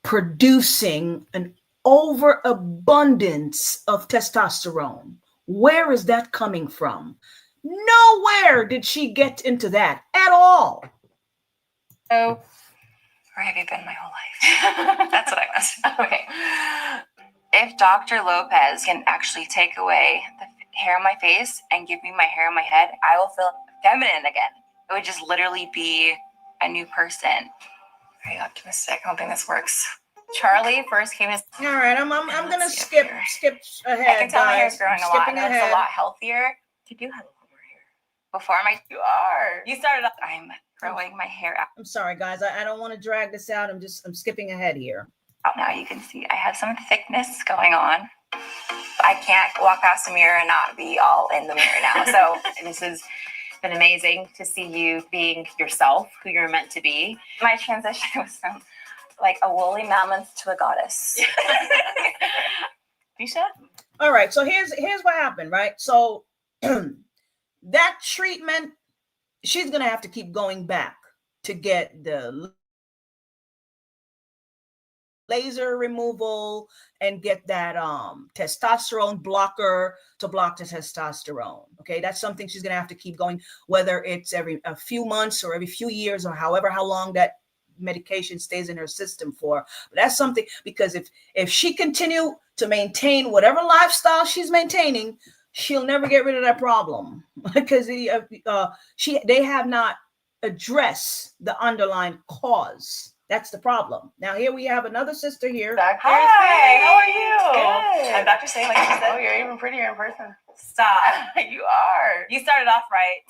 producing an overabundance of testosterone? Where is that coming from? Nowhere did she get into that at all. So, where have you been my whole life? That's what I was. Okay. If Dr. Lopez can actually take away the hair on my face and give me my hair on my head, I will feel feminine again. It would just literally be a new person. Very optimistic. I don't think this works. Charlie first came as All right, I'm gonna Let's see up skip here. ahead. I can tell my hair's guys. growing I'm a lot. skipping And it looks ahead. a lot healthier. You do have a lot more hair. Before you are. You started off. I'm growing my hair out. I'm sorry, guys. I don't want to drag this out. I'm skipping ahead here. Now you can see I have some thickness going on. I can't walk past a mirror and not be all in the mirror now. So this has been amazing to see you being yourself, who you're meant to be. My transition was from like a woolly mammoth to a goddess. Disha? All right, so here's what happened, right? So that treatment, she's gonna have to keep going back to get the laser removal and get that testosterone blocker to block the testosterone. Okay, that's something she's gonna have to keep going, whether it's every a few months or every few years or however how long that medication stays in her system for. But that's something, because if she continue to maintain whatever lifestyle she's maintaining, she'll never get rid of that problem because they have not addressed the underlying cause. That's the problem. Now here we have another sister here. Dr. Hi, how are you? Good. I'm Dr. Singh, like you said. Oh, you're even prettier in person. Stop. You are. You started off right.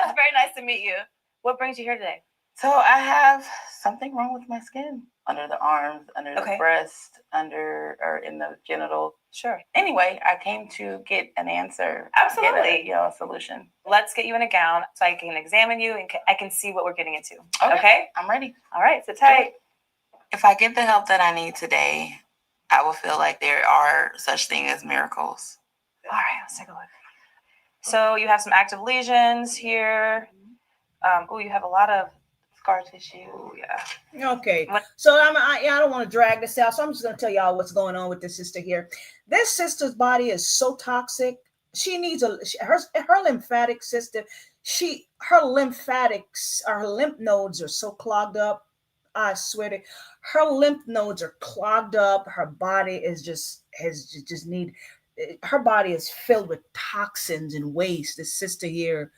It's very nice to meet you. What brings you here today? So I have something wrong with my skin. Under the arms, under the Okay. breast, or in the genital. Sure. Anyway, I came to get an answer. Absolutely. Get a solution. Let's get you in a gown so I can examine you and I can see what we're getting into. Okay. Okay? I'm ready. All right, sit tight. If I get the help that I need today, I will feel like there are such things as miracles. All right, let's take a look. So you have some active lesions here. You have a lot of Scar tissue. oh, yeah. Okay, What- so I don't want to drag this out, so I'm just going to tell y'all what's going on with this sister here. This sister's body is so toxic. She needs her lymphatic system. Her lymph nodes are so clogged up. I swear to, her lymph nodes are clogged up. Her body her body is filled with toxins and waste. This sister here.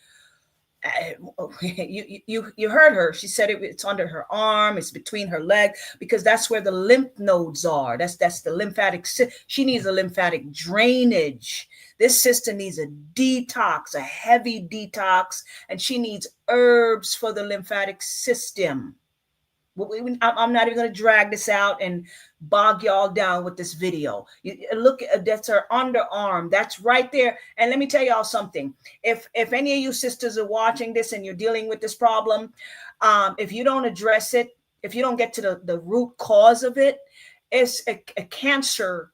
You heard her. She said it's under her arm, it's between her leg, because that's where the lymph nodes are. That's the lymphatic. She needs a lymphatic drainage. This sister needs a detox, a heavy detox, and she needs herbs for the lymphatic system. I'm not even going to drag this out and bog y'all down with this video. You look at that's her underarm. That's right there. And let me tell y'all something. If any of you sisters are watching this and you're dealing with this problem, if you don't address it, if you don't get to the root cause of it, it's a cancer.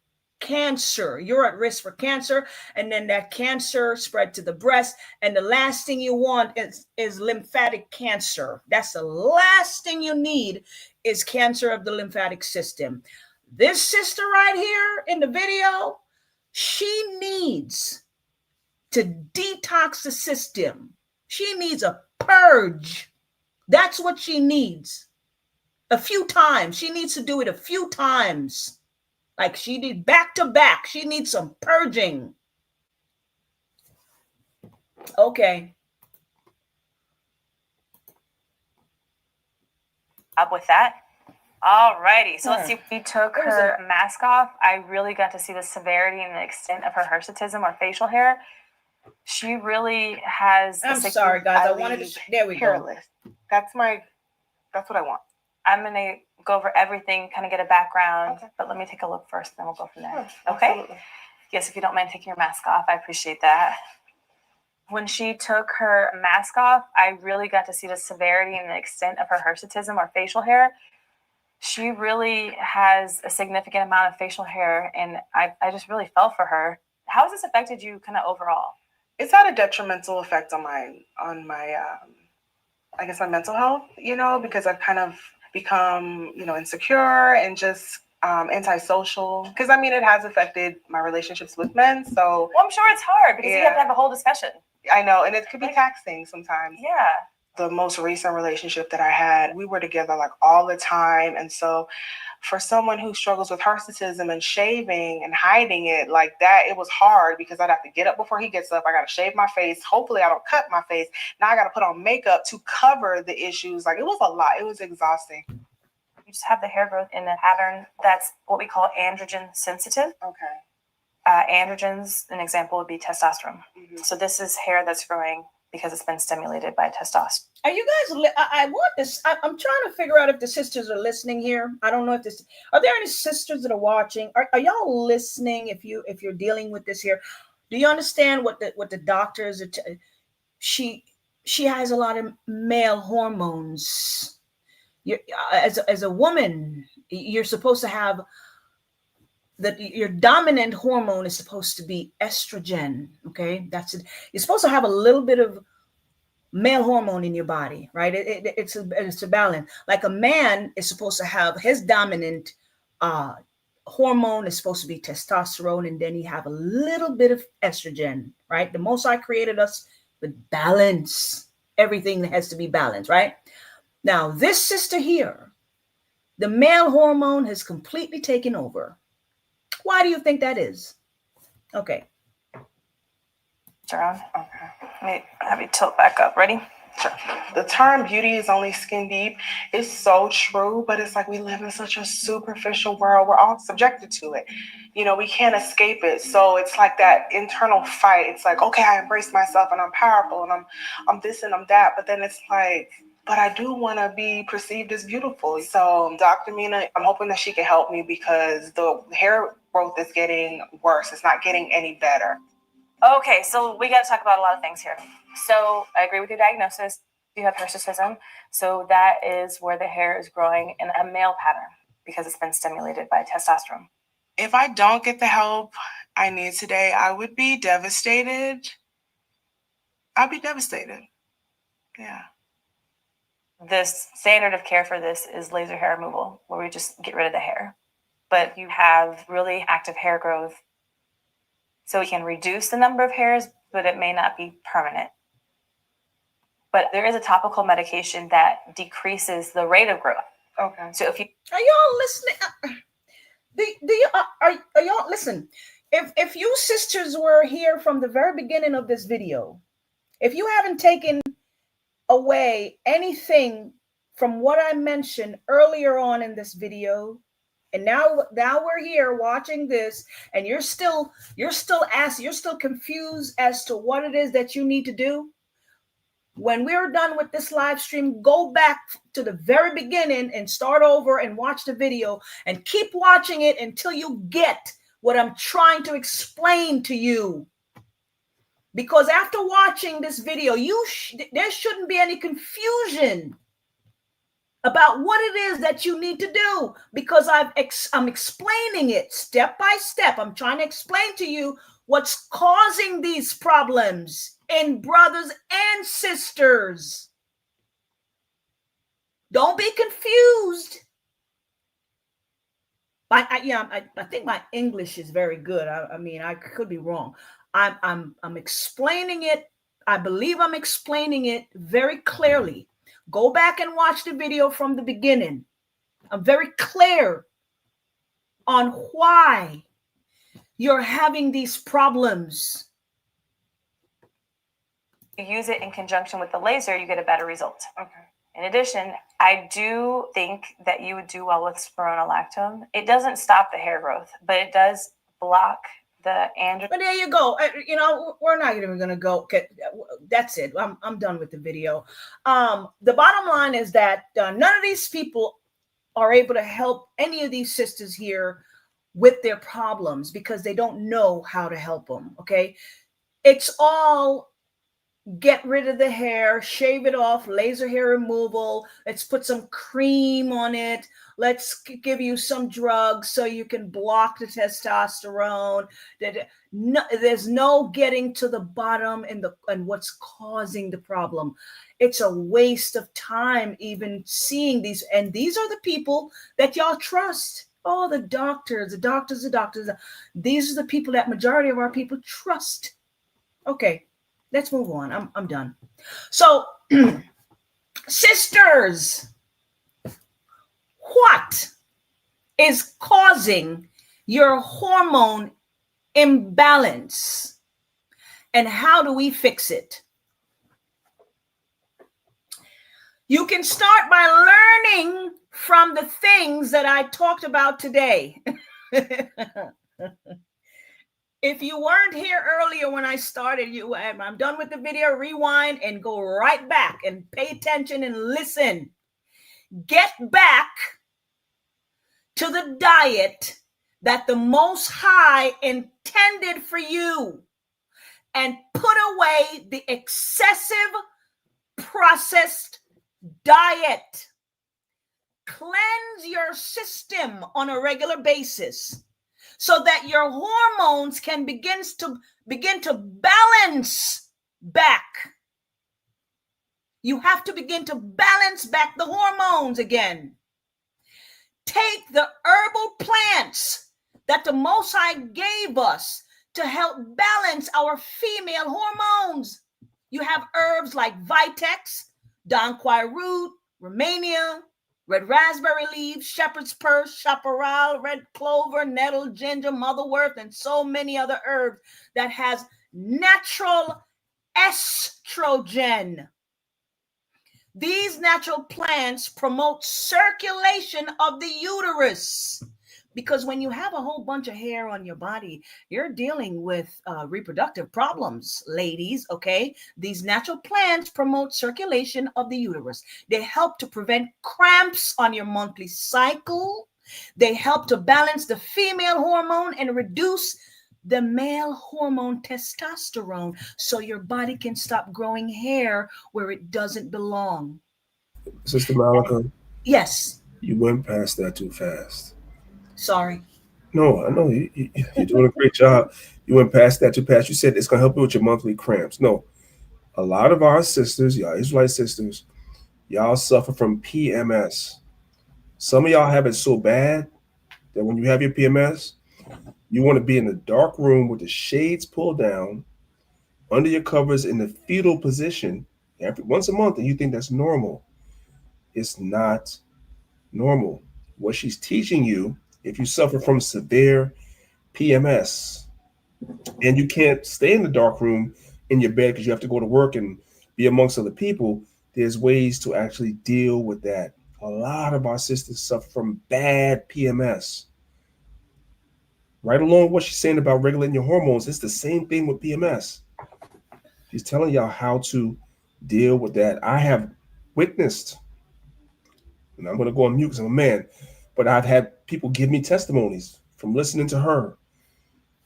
You're at risk for cancer, and then that cancer spread to the breast, and the last thing you want is lymphatic cancer. That's the last thing you need, is cancer of the lymphatic system. This sister right here in the video, she needs to detox the system. She needs a purge. That's what she needs. A few times. She needs to do it a few times. Like she did back to back. She needs some purging. Okay. Up with that. All righty. So let's see. Yeah. We took her mask off. I really got to see the severity and the extent of her hirsutism or facial hair. She really has. I'm sorry, guys. I wanted to. There we go. Hairless. That's what I want. I'm going to go over everything, kind of get a background, Okay. but let me take a look first, then we'll go from there. Sure, Okay? absolutely. Yes, if you don't mind taking your mask off, I appreciate that. When she took her mask off, I really got to see the severity and the extent of her hirsutism or facial hair. She really has a significant amount of facial hair, and I just really fell for her. How has this affected you kind of overall? It's had a detrimental effect on my I guess my mental health, because I've kind of become, insecure and just antisocial. Because it has affected my relationships with men. So Well, I'm sure it's hard because you have to have a whole discussion. I know, and it could be taxing sometimes. Yeah. The most recent relationship that I had, we were together like all the time. And so for someone who struggles with hirsutism and shaving and hiding it like that, it was hard because I'd have to get up before he gets up. I got to shave my face. Hopefully I don't cut my face. Now I got to put on makeup to cover the issues. Like, it was a lot. It was exhausting. You just have the hair growth in a pattern that's what we call androgen sensitive. Okay. Androgens, an example would be testosterone. So this is hair that's growing because it's been stimulated by testosterone. Are you guys? I want this. I'm trying to figure out if the sisters are listening here. I don't know if this. Are there any sisters that are watching? Are y'all listening? If you're dealing with this here, do you understand what the doctors are? She has a lot of male hormones. As a woman, you're supposed to have that. Your dominant hormone is supposed to be estrogen. Okay, that's it. You're supposed to have a little bit of male hormone in your body, right? It's a balance. Like a man is supposed to have his dominant hormone is supposed to be testosterone, and then you have a little bit of estrogen, right? The Most High created us with balance. Everything has to be balanced, right? Now, this sister here, the male hormone has completely taken over. Why do you think that is? Okay. Around. Okay. Let me have you tilt back up. Ready? Sure. The term beauty is only skin deep is so true, but it's like we live in such a superficial world. We're all subjected to it. You know, we can't escape it. So it's like that internal fight. It's like, okay, I embrace myself and I'm powerful and I'm this and I'm that. But then it's like, but I do want to be perceived as beautiful. So Dr. Mina, I'm hoping that she can help me because the hair growth is getting worse. It's not getting any better. Okay, so we got to talk about a lot of things here. So I agree with your diagnosis. You have hirsutism. So that is where the hair is growing in a male pattern because it's been stimulated by testosterone. If I don't get the help I need today, I would be devastated. I'd be devastated. Yeah. This standard of care for this is laser hair removal, where we just get rid of the hair. But you have really active hair growth. So we can reduce the number of hairs, but it may not be permanent. But there is a topical medication that decreases the rate of growth. Okay. So if you Are y'all listening? Are y'all listen? If you sisters were here from the very beginning of this video, if you haven't taken away anything from what I mentioned earlier on in this video, and now we're here watching this, and you're still confused as to what it is that you need to do. When we're done with this live stream, go back to the very beginning and start over and watch the video and keep watching it until you get what I'm trying to explain to you. Because after watching this video, there shouldn't be any confusion about what it is that you need to do, because I'm explaining it step by step. I'm trying to explain to you what's causing these problems in brothers and sisters. Don't be confused. I think my English is very good. I mean, I could be wrong. I'm explaining it. I believe I'm explaining it very clearly. Go back and watch the video from the beginning. I'm very clear on why you're having these problems. you use it in conjunction with the laser, you get a better result. Okay. In addition, I do think that you would do well with spironolactone. It doesn't stop the hair growth, but it does block the androgen. But there you go. We're not even going to go. Okay, that's it. I'm done with the video. The bottom line is that none of these people are able to help any of these sisters here with their problems because they don't know how to help them. Okay. It's all get rid of the hair, shave it off, laser hair removal. Let's put some cream on it. Let's give you some drugs so you can block the testosterone. There's no getting to the bottom and what's causing the problem. It's a waste of time even seeing these. And these are the people that y'all trust. Oh, the doctors. These are the people that majority of our people trust. Okay. Let's move on. I'm done. So, sisters, what is causing your hormone imbalance? And how do we fix it? You can start by learning from the things that I talked about today. If you weren't here earlier when I started, I'm done with the video, rewind and go right back and pay attention and listen. Get back to the diet that the Most High intended for you, and put away the excessive processed diet. Cleanse your system on a regular basis so that your hormones can begin to balance back. You have to begin to balance back the hormones again. Take the herbal plants that the Most High gave us to help balance our female hormones. You have herbs like Vitex, Don Quai root, Romania, red raspberry leaves, shepherd's purse, chaparral, red clover, nettle, ginger, motherwort, and so many other herbs that has natural estrogen. These natural plants promote circulation of the uterus, because when you have a whole bunch of hair on your body, you're dealing with reproductive problems, ladies, okay? These natural plants promote circulation of the uterus. They help to prevent cramps on your monthly cycle. They help to balance the female hormone and reduce the male hormone testosterone, so your body can stop growing hair where it doesn't belong. Sister Malika? Yes. You went past that too fast. Sorry. No, I know you're doing a great job. You went past that too fast. You said it's going to help you with your monthly cramps. No, a lot of our sisters, y'all Israelite sisters, y'all suffer from PMS. Some of y'all have it so bad that when you have your PMS, you want to be in a dark room with the shades pulled down, under your covers in the fetal position once a month, and you think that's normal. It's not normal. What she's teaching you, if you suffer from severe PMS and you can't stay in the dark room in your bed because you have to go to work and be amongst other people, there's ways to actually deal with that. A lot of our sisters suffer from bad PMS. Right along with what she's saying about regulating your hormones, it's the same thing with PMS. She's telling y'all how to deal with that. I have witnessed, and I'm going to go on mute because I'm a man, but I've had people give me testimonies from listening to her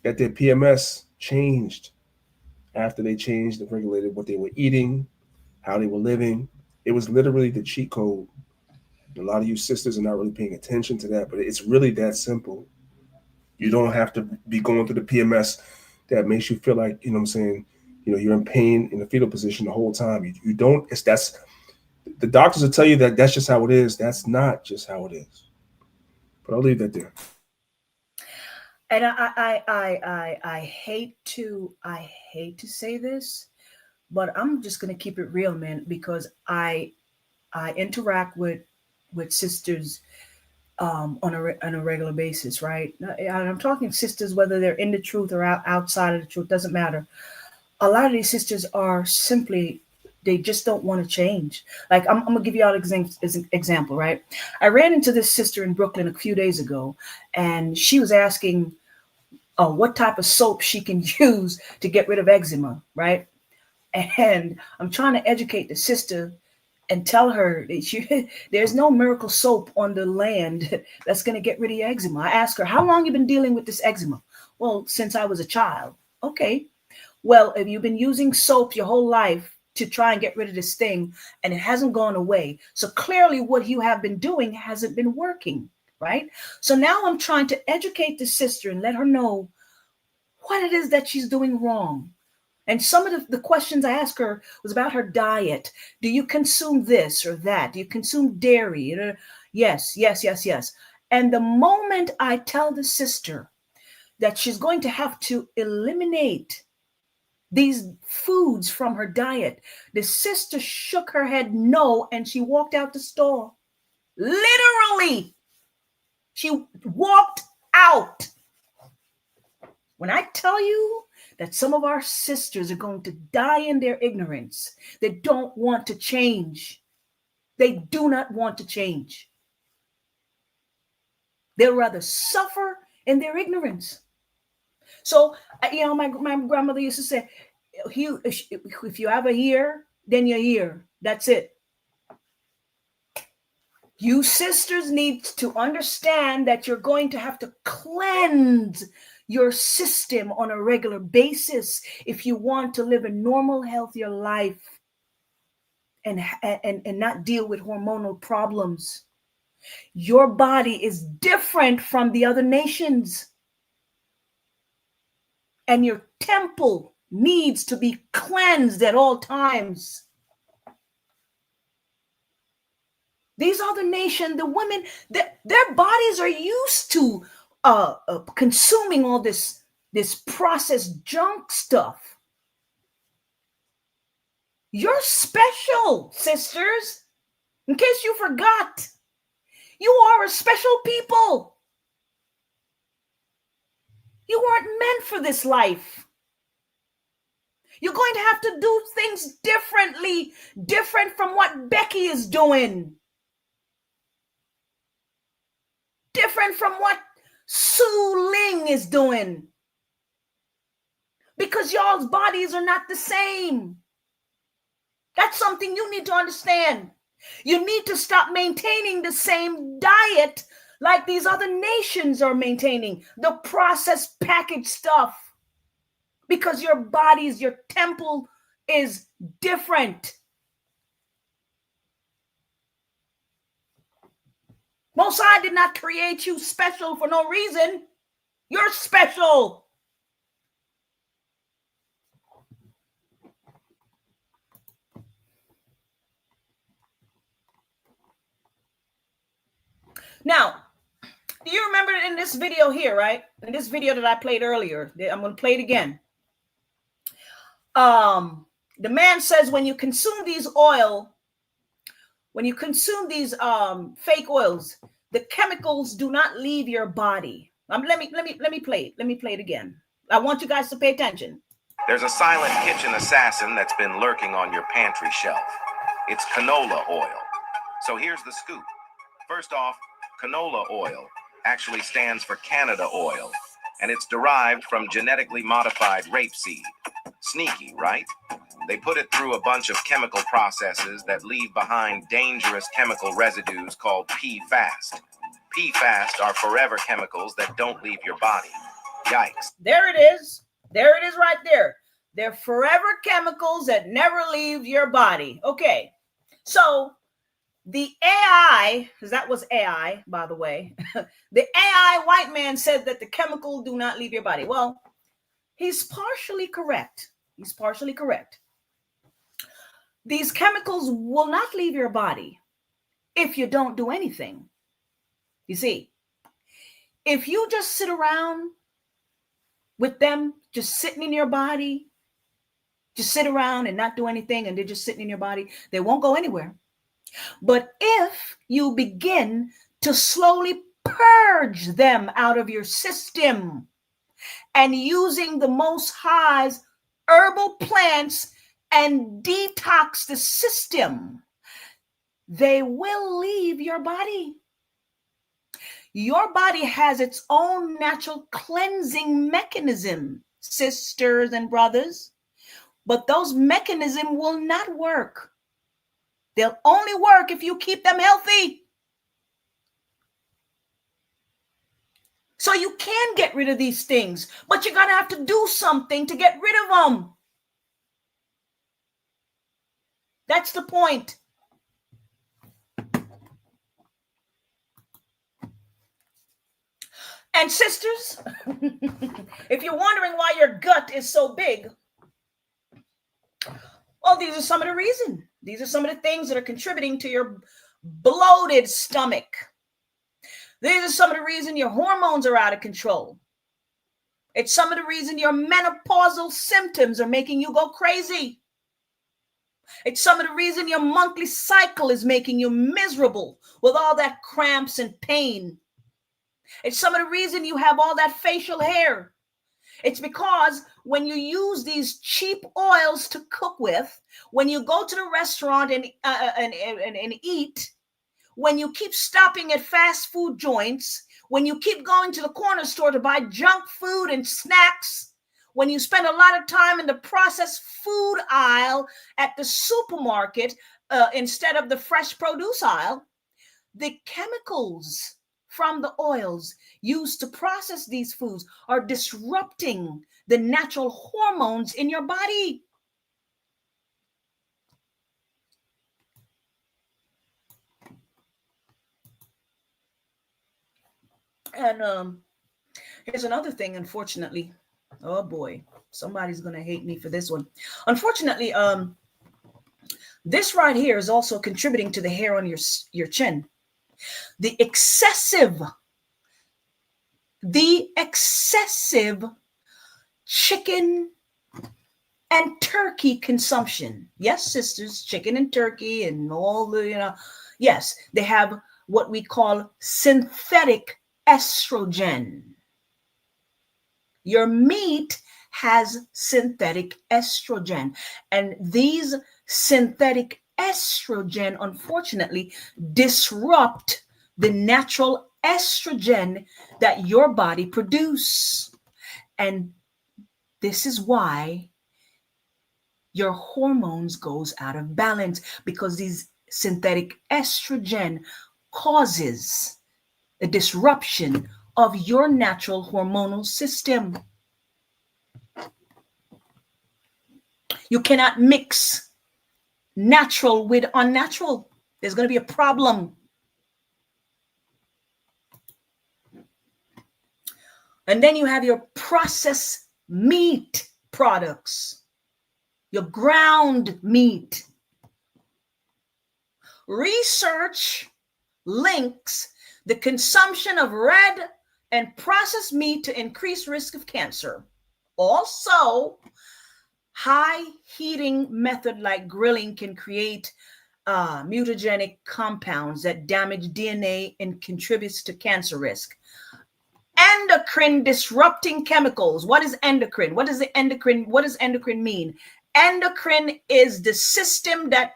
that their PMS changed after they changed and regulated what they were eating, how they were living. It was literally the cheat code. A lot of you sisters are not really paying attention to that, but it's really that simple. You don't have to be going through the PMS that makes you feel like, you know what I'm saying, you're in pain in the fetal position the whole time. You don't, that's the doctors will tell you that that's just how it is. That's not just how it is. But I'll leave that there. And I hate to say this, but I'm just gonna keep it real, man, because I interact with sisters on a regular basis, right? And I'm talking sisters, whether they're in the truth or outside of the truth, doesn't matter. A lot of these sisters are simply, they just don't want to change. Like I'm gonna give you all as an example, right? I ran into this sister in Brooklyn a few days ago, and she was asking what type of soap she can use to get rid of eczema, right? And I'm trying to educate the sister and tell her that there's no miracle soap on the land that's going to get rid of your eczema. I asked her, how long you been dealing with this eczema? Well, since I was a child. Okay. Well, if you've been using soap your whole life to try and get rid of this thing and it hasn't gone away, so clearly what you have been doing hasn't been working, right? So now I'm trying to educate the sister and let her know what it is that she's doing wrong. And some of the questions I asked her was about her diet. Do you consume this or that? Do you consume dairy? Yes. And the moment I tell the sister that she's going to have to eliminate these foods from her diet, the sister shook her head no, and she walked out the store. Literally, she walked out. When I tell you that some of our sisters are going to die in their ignorance, they don't want to change. They do not want to change. They'll rather suffer in their ignorance. So, my grandmother used to say, if you have a ear, then you're here. That's it. You sisters need to understand that you're going to have to cleanse your system on a regular basis if you want to live a normal, healthier life and not deal with hormonal problems. Your body is different from the other nations. And your temple needs to be cleansed at all times. These other nations, the women, their bodies are used to consuming all this processed junk stuff. You're special, sisters. In case you forgot, you are a special people. You weren't meant for this life. You're going to have to do things differently, different from what Becky is doing. Different from what Su Ling is doing. Because y'all's bodies are not the same. That's something you need to understand. You need to stop maintaining the same diet like these other nations are maintaining, the processed packaged stuff. Because your bodies, your temple is different. Most High did not create you special for no reason. You're special. Now, do you remember in this video here, right? In this video that I played earlier, I'm going to play it again. The man says when you consume these fake oils, the chemicals do not leave your body. Let me play it. Let me play it again. I want you guys to pay attention. There's a silent kitchen assassin that's been lurking on your pantry shelf. It's canola oil. So here's the scoop. First off, canola oil actually stands for Canada oil, and it's derived from genetically modified rapeseed. Sneaky, right? They put it through a bunch of chemical processes that leave behind dangerous chemical residues called PFAS. PFAS are forever chemicals that don't leave your body. Yikes. There it is. There it is right there. They're forever chemicals that never leave your body. Okay. So the AI, because that was AI, by the way, the AI white man said that the chemical do not leave your body. Well, he's partially correct. He's partially correct. These chemicals will not leave your body if you don't do anything. You see, if you just sit around with them, just sitting in your body, just sit around and not do anything, and they're just sitting in your body, they won't go anywhere. But if you begin to slowly purge them out of your system and using the Most High's herbal plants and detox the system, they will leave your body. Your body has its own natural cleansing mechanism, sisters and brothers, but those mechanisms will not work. They'll only work if you keep them healthy. So you can get rid of these things, but you're going to have to do something to get rid of them. That's the point. And sisters, if you're wondering why your gut is so big, well, these are some of the reasons. These are some of the things that are contributing to your bloated stomach. These are some of the reasons your hormones are out of control. It's some of the reason your menopausal symptoms are making you go crazy. It's some of the reason your monthly cycle is making you miserable with all that cramps and pain. It's some of the reason you have all that facial hair. It's because when you use these cheap oils to cook with, when you go to the restaurant and eat, when you keep stopping at fast food joints, when you keep going to the corner store to buy junk food and snacks, when you spend a lot of time in the processed food aisle at the supermarket instead of the fresh produce aisle, the chemicals from the oils used to process these foods are disrupting the natural hormones in your body. And here's another thing, unfortunately. Oh boy, somebody's gonna hate me for this one. Unfortunately, this right here is also contributing to the hair on your chin. The excessive chicken and turkey consumption. Yes, sisters, chicken and turkey and all the, yes, they have what we call synthetic estrogen. Your meat has synthetic estrogen, and these synthetic estrogen, unfortunately, disrupt the natural estrogen that your body produces. And this is why your hormones goes out of balance, because these synthetic estrogen causes a disruption of your natural hormonal system. You cannot mix natural with unnatural. There's going to be a problem. And then you have your processed meat products, your ground meat. Research links the consumption of red and processed meat to increased risk of cancer. Also, high heating method like grilling can create mutagenic compounds that damage DNA and contributes to cancer risk. Endocrine disrupting chemicals. What is endocrine? What does endocrine mean? Endocrine is the system that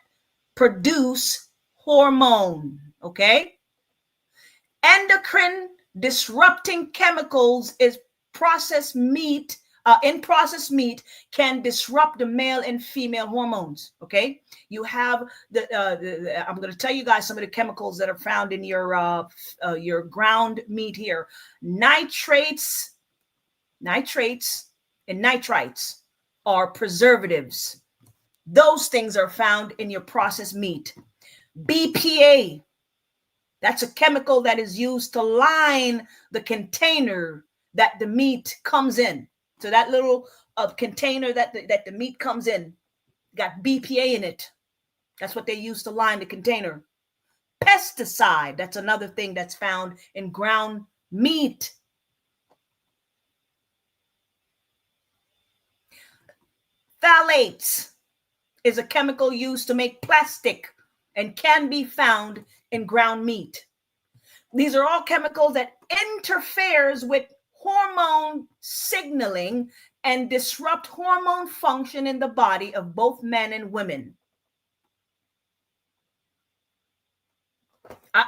produce hormone, okay? Endocrine disrupting chemicals is processed meat. In processed meat can disrupt the male and female hormones. Okay, you have I'm going to tell you guys some of the chemicals that are found in your ground meat here. Nitrates, and nitrites are preservatives. Those things are found in your processed meat. BPA, that's a chemical that is used to line the container that the meat comes in. So that little container that the meat comes in got BPA in it. That's what they use to line the container. Pesticide, that's another thing that's found in ground meat. Phthalates is a chemical used to make plastic and can be found in ground meat. These are all chemicals that interferes with hormone signaling and disrupt hormone function in the body of both men and women. I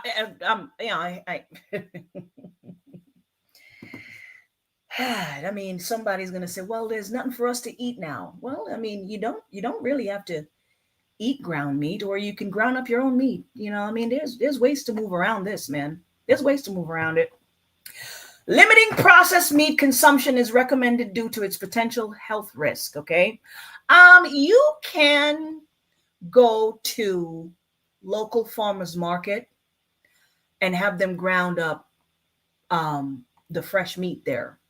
mean, somebody's gonna say, "Well, there's nothing for us to eat now." Well, I mean, you don't really have to eat ground meat, or you can ground up your own meat. I mean, there's ways to move around this, man. There's ways to move around it. Limiting processed meat consumption is recommended due to its potential health risk. Okay, you can go to local farmers market and have them ground up the fresh meat there.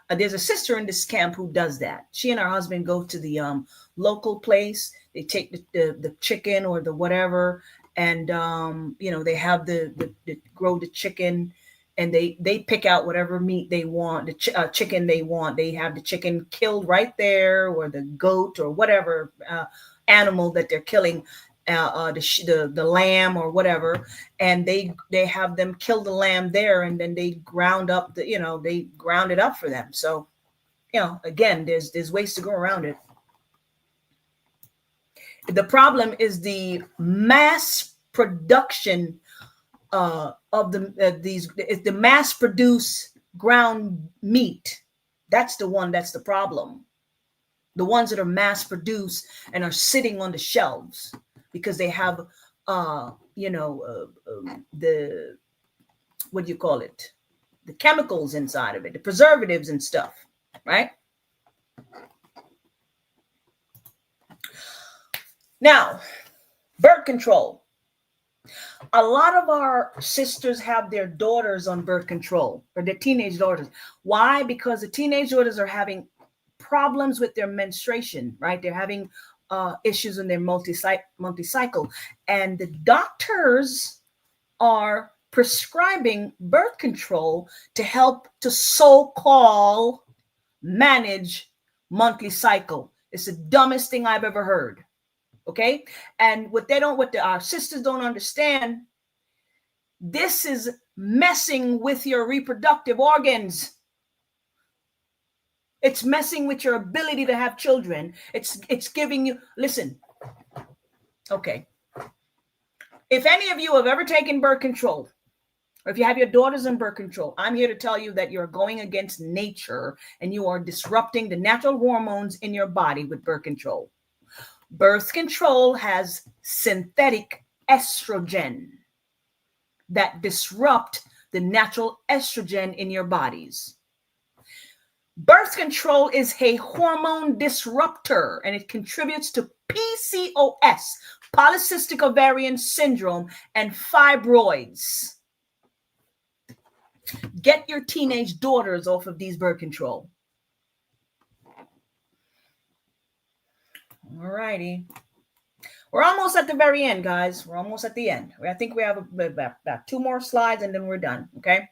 There's a sister in this camp who does that. She and her husband go to the local place. They take the chicken or the whatever, and they have the grow the chicken, and they pick out whatever meat they want, the chicken they want. They have the chicken killed right there, or the goat or whatever animal that they're killing, the lamb or whatever, and they have them kill the lamb there, and then they ground up they ground it up for them. So again, there's ways to go around it. The problem is the mass production of the mass produced ground meat. That's the one that's the problem. The ones that are mass produced and are sitting on the shelves because they have the what do you call it? The chemicals inside of it, the preservatives and stuff, right? Now, birth control. A lot of our sisters have their daughters on birth control, or their teenage daughters. Why? Because the teenage daughters are having problems with their menstruation, right? They're having issues in their multi-cycle. And the doctors are prescribing birth control to help to so-called manage monthly cycle. It's the dumbest thing I've ever heard. Okay. And what our sisters don't understand, this is messing with your reproductive organs. It's messing with your ability to have children. It's giving you, listen. Okay. If any of you have ever taken birth control, or if you have your daughters in birth control, I'm here to tell you that you're going against nature and you are disrupting the natural hormones in your body with birth control. Birth control has synthetic estrogen that disrupt the natural estrogen in your bodies. Birth control is a hormone disruptor and it contributes to PCOS, polycystic ovarian syndrome, and fibroids. Get your teenage daughters off of these birth control. All righty. We're almost at the very end, guys. We're almost at the end. I think we have about 2 more slides and then we're done. Okay.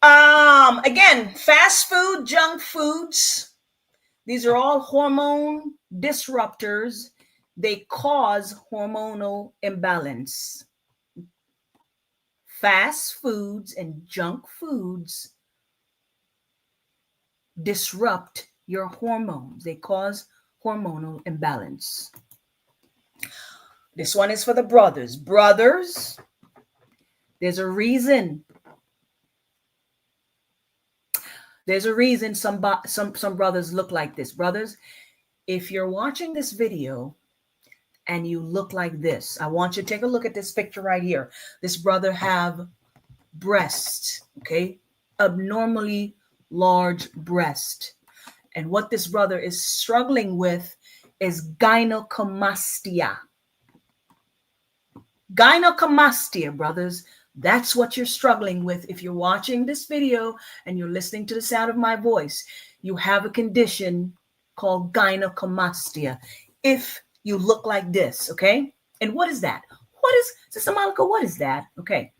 Again, fast food, junk foods. These are all hormone disruptors. They cause hormonal imbalance. Fast foods and junk foods disrupt your hormones. They cause hormonal imbalance. This one is for the brothers. Brothers, there's a reason. There's a reason some brothers look like this. Brothers, if you're watching this video and you look like this, I want you to take a look at this picture right here. This brother have breasts, okay? Abnormally large breast. And what this brother is struggling with is gynecomastia. Gynecomastia, brothers. That's what you're struggling with. If you're watching this video and you're listening to the sound of my voice, you have a condition called gynecomastia. If you look like this, okay? And what is that? What is, Sister Malika, what is that? Okay.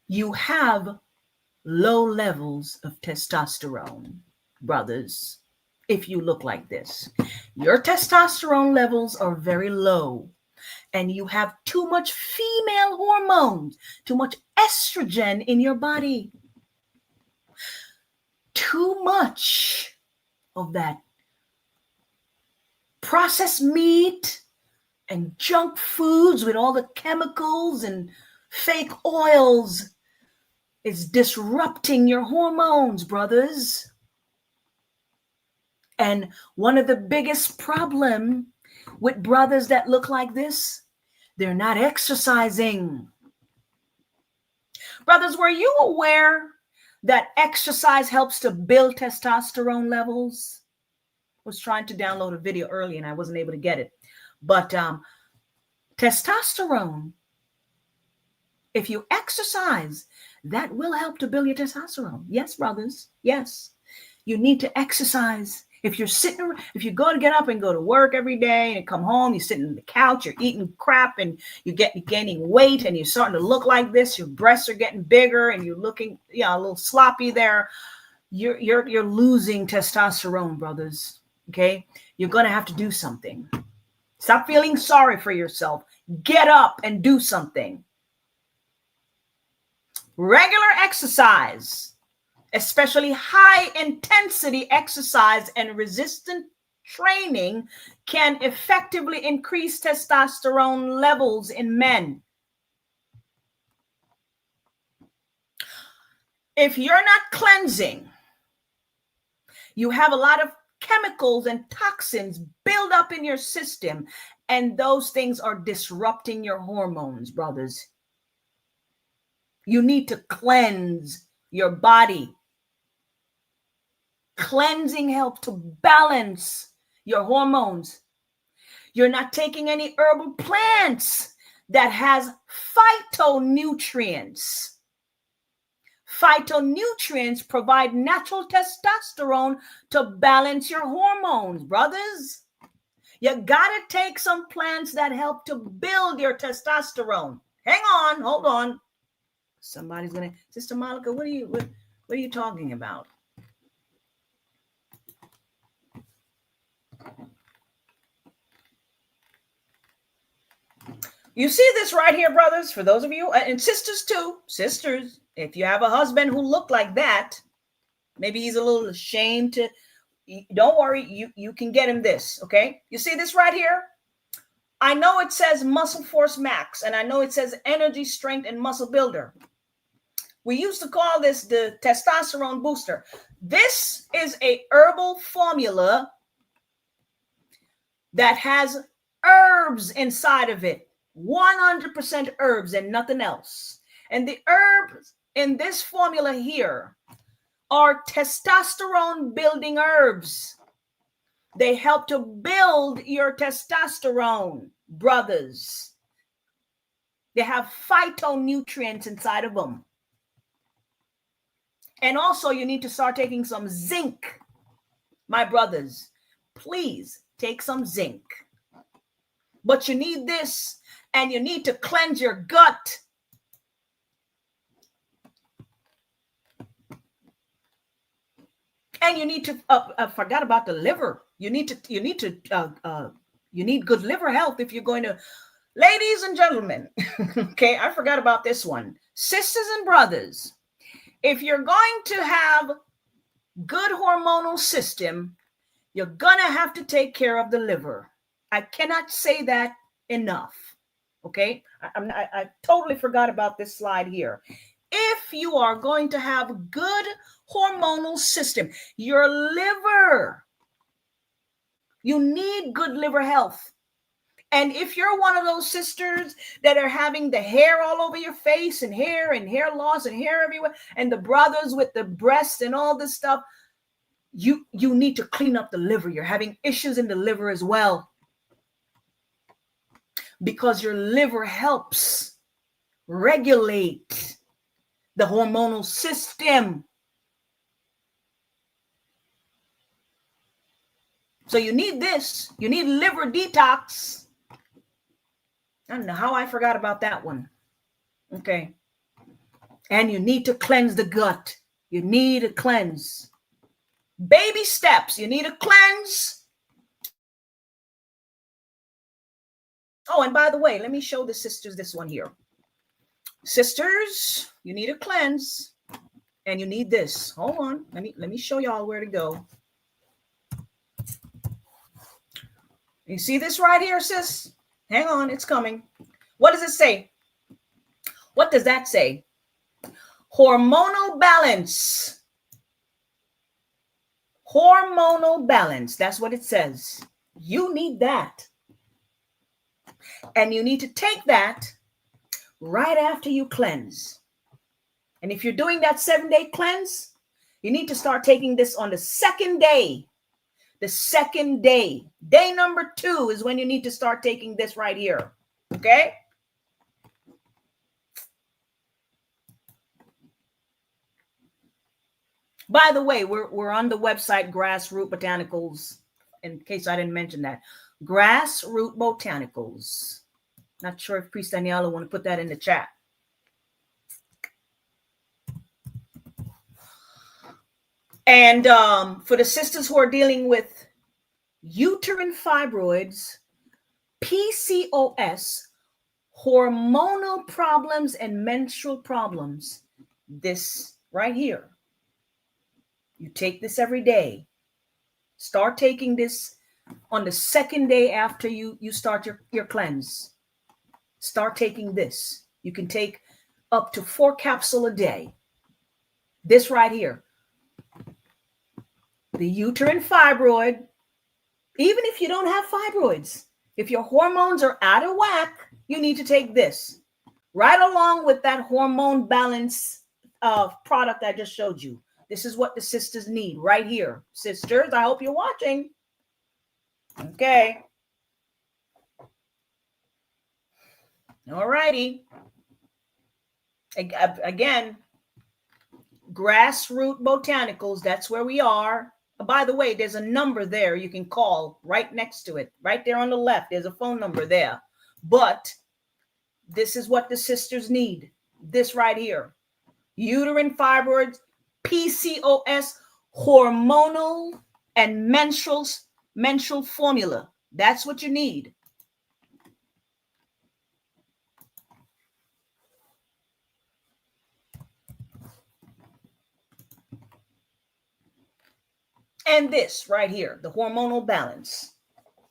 You have low levels of testosterone, brothers, if you look like this. Your testosterone levels are very low. And you have too much female hormones, too much estrogen in your body. Too much of that processed meat and junk foods with all the chemicals and fake oils is disrupting your hormones, brothers. And one of the biggest problems with brothers that look like this, they're not exercising. Brothers, were you aware that exercise helps to build testosterone levels? I was trying to download a video early and I wasn't able to get it. But testosterone, if you exercise, that will help to build your testosterone. Yes, brothers. Yes. You need to exercise. If you go to get up and go to work every day and come home, you're sitting on the couch, you're eating crap and you're gaining weight and you're starting to look like this, your breasts are getting bigger and you're looking, a little sloppy there. You're losing testosterone, brothers. Okay. You're going to have to do something. Stop feeling sorry for yourself. Get up and do something. Regular exercise, especially high intensity exercise and resistance training can effectively increase testosterone levels in men. If you're not cleansing, you have a lot of chemicals and toxins build up in your system, and those things are disrupting your hormones, brothers. You need to cleanse your body. Cleansing helps to balance your hormones. You're not taking any herbal plants that has phytonutrients. Phytonutrients provide natural testosterone to balance your hormones, brothers. You gotta take some plants that help to build your testosterone. Hang on, hold on. Somebody's gonna, Sister Malika, what are you talking about? You see this right here, brothers, for those of you, and sisters too. Sisters, if you have a husband who looked like that, maybe he's a little ashamed to, don't worry, you can get him this, okay? You see this right here? I know it says Muscle Force Max, and I know it says Energy, Strength, and Muscle Builder. We used to call this the testosterone booster. This is a herbal formula that has herbs inside of it. 100% herbs and nothing else. And the herbs in this formula here are testosterone building herbs. They help to build your testosterone, brothers. They have phytonutrients inside of them. And also you need to start taking some zinc. My brothers, please take some zinc. But you need this, and you need to cleanse your gut. And you need to, I forgot about the liver. You need good liver health if you're going to, ladies and gentlemen, okay, I forgot about this one. Sisters and brothers, if you're going to have good hormonal system, you're going to have to take care of the liver. I cannot say that enough. Okay, I totally forgot about this slide here. If you are going to have good hormonal system, your liver, you need good liver health. And if you're one of those sisters that are having the hair all over your face and hair loss and hair everywhere, and the brothers with the breast and all this stuff, you need to clean up the liver. You're having issues in the liver as well. Because your liver helps regulate the hormonal system. So you need this. You need liver detox. I don't know how I forgot about that one. Okay. And you need to cleanse the gut. You need to cleanse. Baby steps. You need to cleanse. Oh, and by the way, let me show the sisters this one here. Sisters, you need a cleanse, and you need this. Hold on. Let me show y'all where to go. You see this right here, sis? Hang on, it's coming. What does it say? What does that say? Hormonal balance. Hormonal balance. That's what it says. You need that. And you need to take that right after you cleanse. And if you're doing that 7-day cleanse, you need to start taking this on the second day. The second day. Day number 2 is when you need to start taking this right here. Okay? By the way, we're on the website Grassroot Botanicals, in case I didn't mention that. Grassroot Botanicals. Not sure if Priest Daniela want to put that in the chat. And for the sisters who are dealing with uterine fibroids, PCOS, hormonal problems, and menstrual problems, this right here. You take this every day. Start taking this On the second day after you start your cleanse, start taking this. You can take up to 4 capsules a day. This right here, the uterine fibroid. Even if you don't have fibroids, if your hormones are out of whack, you need to take this right along with that hormone balance product I just showed you. This is what the sisters need right here. Sisters, I hope you're watching. Okay. All righty. Again, Grassroot Botanicals, that's where we are. By the way, there's a number there you can call right next to it. Right there on the left, there's a phone number there. But this is what the sisters need. This right here. Uterine fibroids, PCOS, hormonal, and menstrual formula. That's what you need. And this right here, the hormonal balance.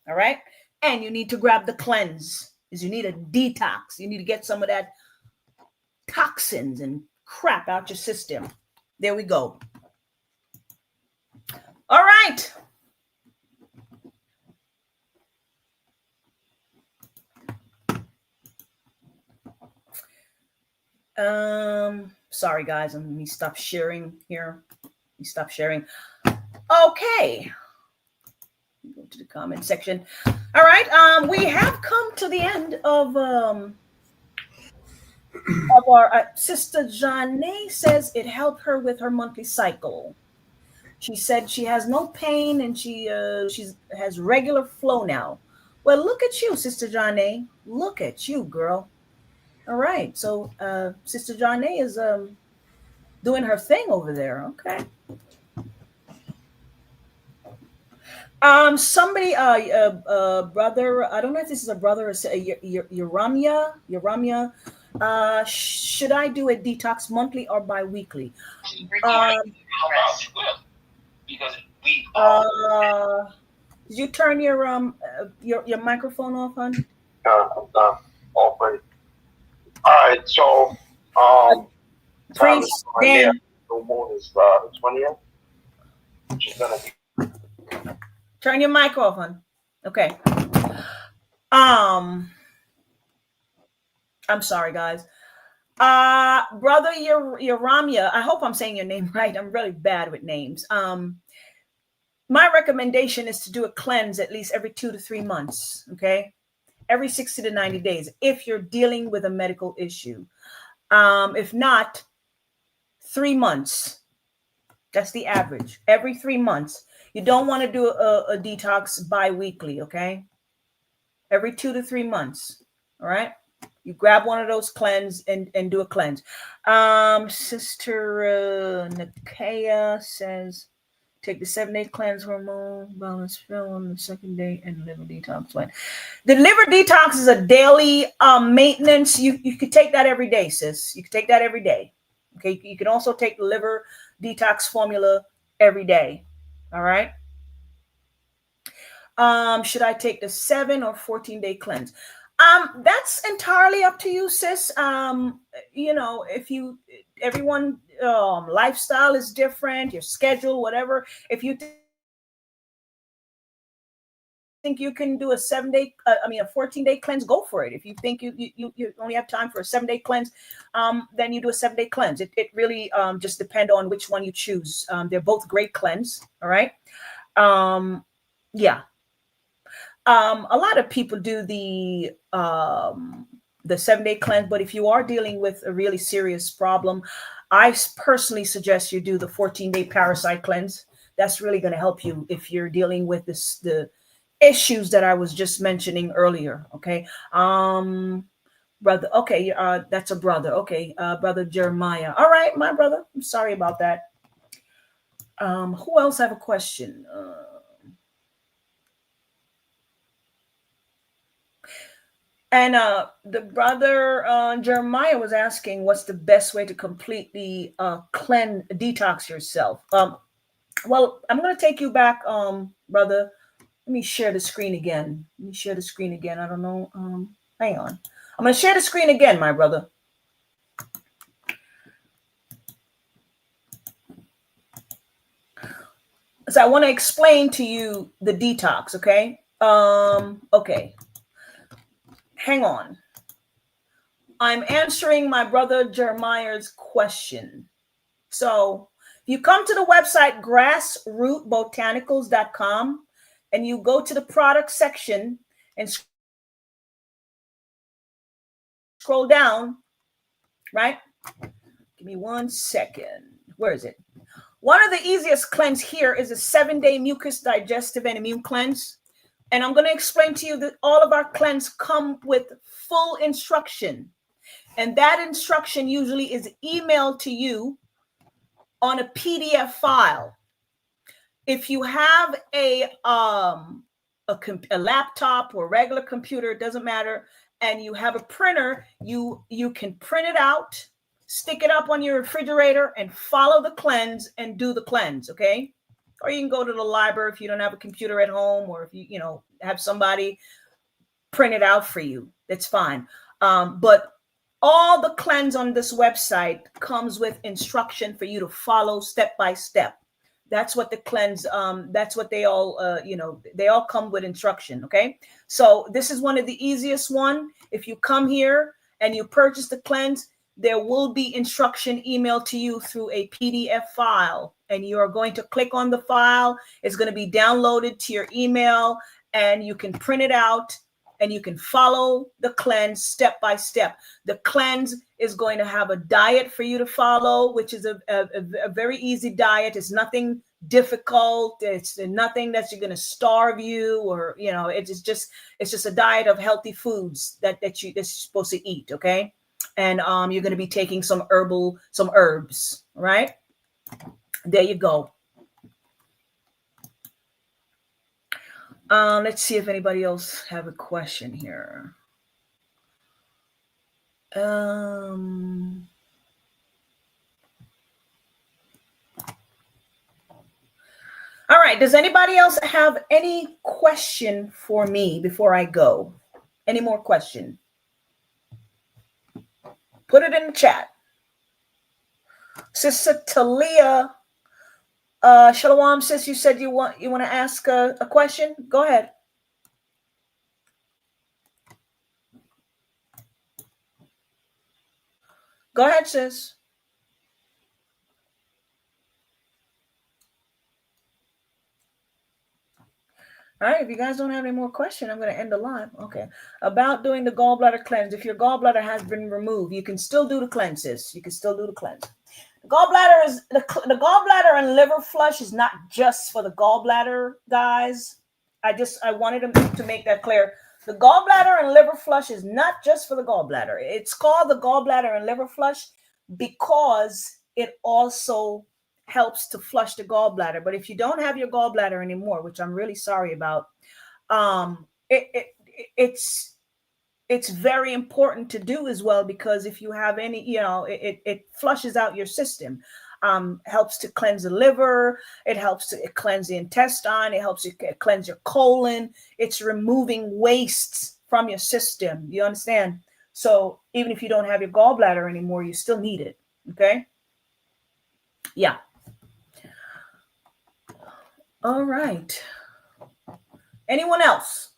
All right. And you need to grab the cleanse, is you need a detox. You need to get some of that toxins and crap out your system. There we go. All right. Sorry guys, let me stop sharing here. Stop sharing. Okay. Go to the comment section. All right. We have come to the end of our sister Janae says it helped her with her monthly cycle. She said she has no pain and she has regular flow now. Well, look at you, Sister Janae. Look at you, girl. All right. So Sister Janae is doing her thing over there. Okay. Somebody, brother, I don't know if this is a brother or Uramya. Should I do a detox monthly or bi-weekly? Did you turn your microphone off, hon? All right, so Priest Dan. The moon is the 20th. Which is gonna be. Turn your mic off, hon. Okay. I'm sorry, guys. Brother Uramya, I hope I'm saying your name right. I'm really bad with names. My recommendation is to do a cleanse at least every 2 to 3 months. Okay. Every 60 to 90 days if you're dealing with a medical issue. If not, 3 months. That's the average. Every 3 months. You don't want to do a detox bi-weekly, okay? Every 2 to 3 months. All right. You grab one of those cleanse and do a cleanse. Sister Nakaya says, take the 7-day cleanse, hormone balance fill on the second day, and liver detox plan. The liver detox is a daily maintenance. You could take that every day, sis. You could take that every day. Okay. You can also take the liver detox formula every day. All right. Should I take the 7 or 14-day cleanse? That's entirely up to you, sis. You know, everyone lifestyle is different, your schedule, whatever. If you think you can do a 14-day cleanse, go for it. If you think you only have time for a 7-day cleanse, then you do a 7-day cleanse. It really just depends on which one you choose. They're both great cleanse. All right. Yeah. A lot of people do the 7-day cleanse, but if you are dealing with a really serious problem, I personally suggest you do the 14-day parasite cleanse. That's really going to help you if you're dealing with the issues that I was just mentioning earlier. Okay. Brother. Okay. That's a brother. Okay. Brother Jeremiah. All right. My brother. I'm sorry about that. Who else have a question? And the brother Jeremiah was asking, what's the best way to completely detox yourself? Well, I'm going to take you back, brother Let me share the screen again. Let me share the screen again. I don't know. Hang on. I'm going to share the screen again, my brother. So I want to explain to you the detox, okay? Okay. Hang on. I'm answering my brother Jeremiah's question. So if you come to the website grassrootbotanicals.com and you go to the product section and scroll down, right? Give me 1 second. Where is it? One of the easiest cleanse here is a 7-day mucus digestive and immune cleanse. And I'm going to explain to you that all of our cleanse come with full instruction. And that instruction usually is emailed to you on a PDF file. If you have a laptop or regular computer, it doesn't matter, and you have a printer, you can print it out, stick it up on your refrigerator, and follow the cleanse and do the cleanse, okay? Or you can go to the library if you don't have a computer at home, or if you have somebody print it out for you. That's fine. But all the cleanse on this website comes with instruction for you to follow step by step. That's what the cleanse, that's what they all, they all come with instruction, okay? So this is one of the easiest one. If you come here and you purchase the cleanse, there will be instruction emailed to you through a PDF file. And you are going to click on the file. It's going to be downloaded to your email, and you can print it out. And you can follow the cleanse step by step. The cleanse is going to have a diet for you to follow, which is a very easy diet. It's nothing difficult. It's nothing that's going to starve you, or it's just a diet of healthy foods that you're supposed to eat. Okay, and you're going to be taking some herbs. Right there, you go. Let's see if anybody else have a question here. All right. Does anybody else have any question for me before I go? Any more question? Put it in the chat. Sister Talia. Shalom, sis, you said you want to ask a question? Go ahead. Go ahead, sis. All right, if you guys don't have any more questions, I'm going to end the live. Okay. About doing the gallbladder cleanse. If your gallbladder has been removed, you can still do the cleanses. You can still do the cleanse. Gallbladder is the gallbladder and liver flush is not just for the gallbladder, guys. I wanted to make that clear. The gallbladder and liver flush is not just for the gallbladder. It's called the gallbladder and liver flush because it also helps to flush the gallbladder. But if you don't have your gallbladder anymore, which I'm really sorry about, it's very important to do as well, because if you have any, it flushes out your system, helps to cleanse the liver. It helps to cleanse the intestine. It helps you cleanse your colon. It's removing wastes from your system. You understand? So even if you don't have your gallbladder anymore, you still need it. Okay. Yeah. All right. Anyone else?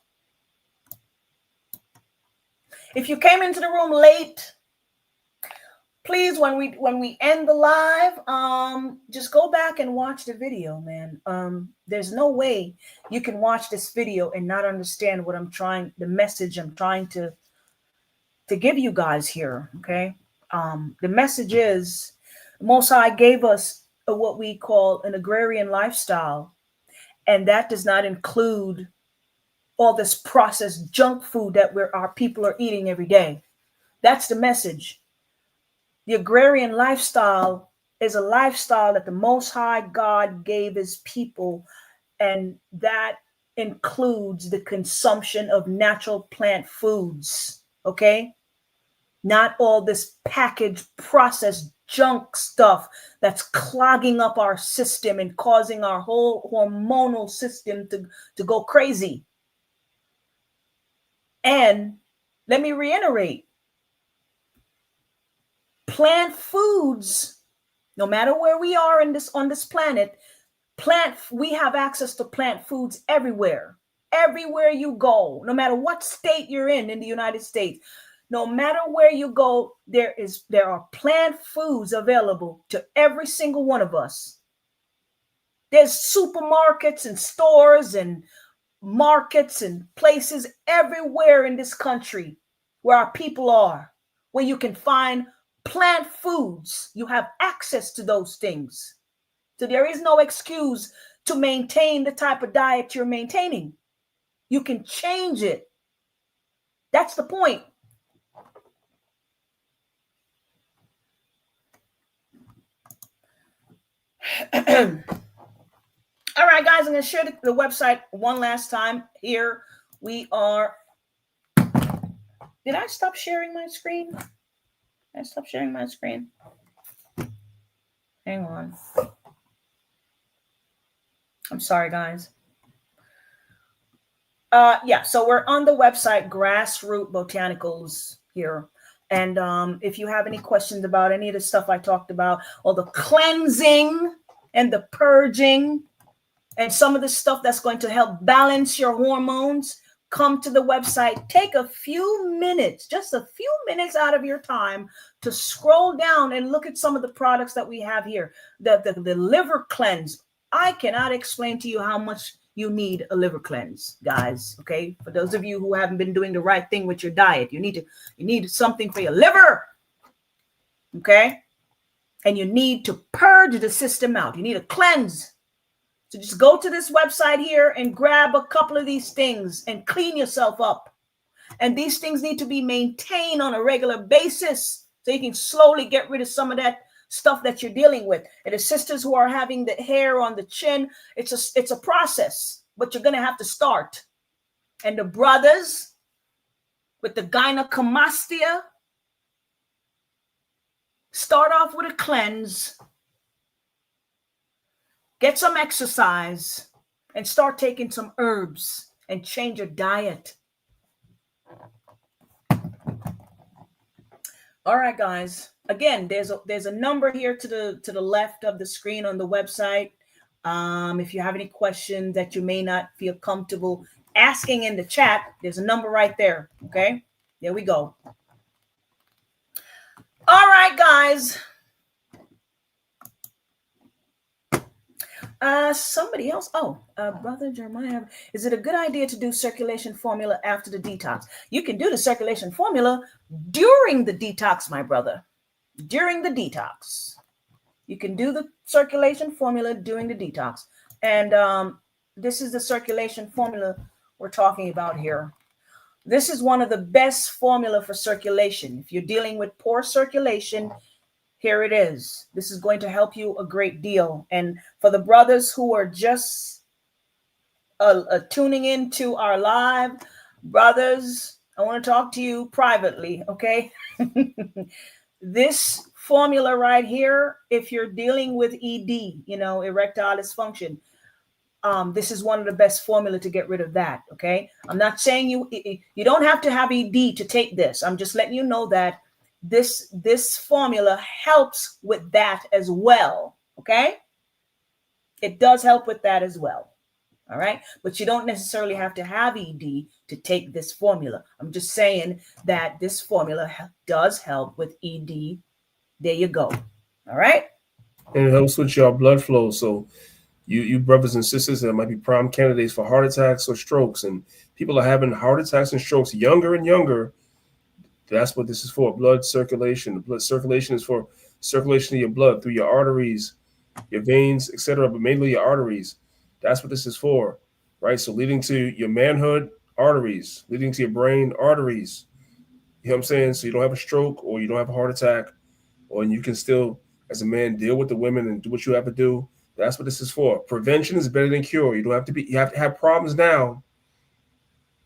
If you came into the room late, please, when we end the live, just go back and watch the video, man. There's no way you can watch this video and not understand the message I'm trying to give you guys here. Okay. The message is the Most High gave us what we call an agrarian lifestyle, and that does not include all this processed junk food that our people are eating every day. That's the message. The agrarian lifestyle is a lifestyle that the Most High God gave his people, and that includes the consumption of natural plant foods, okay? Not all this packaged, processed junk stuff that's clogging up our system and causing our whole hormonal system to go crazy. And let me reiterate, plant foods, no matter where we are on this planet, we have access to plant foods everywhere. Everywhere you go, no matter what state you're in the United States, no matter where you go, there are plant foods available to every single one of us. There's supermarkets and stores and markets and places everywhere in this country where our people are, where you can find plant foods. You have access to those things. So there is no excuse to maintain the type of diet you're maintaining. You can change it. That's the point. All right, guys, I'm going to share the website one last time. Here we are. Did I stop sharing my screen? Did I stop sharing my screen? Hang on. I'm sorry, guys. Yeah, so we're on the website Grassroot Botanicals here. And if you have any questions about any of the stuff I talked about, or the cleansing and the purging and some of the stuff that's going to help balance your hormones, come to the website. Take a few minutes, just a few minutes out of your time to scroll down and look at some of the products that we have here. The liver cleanse. I cannot explain to you how much you need a liver cleanse, guys. Okay, for those of you who haven't been doing the right thing with your diet, you need something for your liver. Okay, and you need to purge the system out. You need a cleanse. So just go to this website here and grab a couple of these things and clean yourself up. And these things need to be maintained on a regular basis so you can slowly get rid of some of that stuff that you're dealing with. And the sisters who are having the hair on the chin, it's a process, but you're going to have to start. And the brothers with the gynecomastia, start off with a cleanse, get some exercise, and start taking some herbs and change your diet. All right, guys. Again, there's a number here to the left of the screen on the website. If you have any questions that you may not feel comfortable asking in the chat, there's a number right there. Okay, there we go. All right, guys. Somebody else. Brother Jeremiah, is it a good idea to do circulation formula after the detox? You can do the circulation formula during the detox, my brother. During the detox, you can do the circulation formula during the detox. And this is the circulation formula we're talking about here. This is one of the best formula for circulation. If you're dealing with poor circulation, here it is. This is going to help you a great deal. And for the brothers who are just tuning into our live, brothers, I want to talk to you privately, okay? This formula right here, if you're dealing with ED, erectile dysfunction, this is one of the best formula to get rid of that, okay? I'm not saying you don't have to have ED to take this. I'm just letting you know that this formula helps with that as well, okay? It does help with that as well, all right? But you don't necessarily have to have ED to take this formula. I'm just saying that this formula does help with ED. There you go, all right? And it helps with your blood flow. So you brothers and sisters that might be prime candidates for heart attacks or strokes, and people are having heart attacks and strokes younger and younger. That's what this is for, blood circulation. The blood circulation is for circulation of your blood through your arteries, your veins, etc., but mainly your arteries. That's what this is for, right? So leading to your manhood, arteries, leading to your brain, arteries. You know what I'm saying? So you don't have a stroke or you don't have a heart attack, or you can still, as a man, deal with the women and do what you have to do. That's what this is for. Prevention is better than cure. You have to have problems now.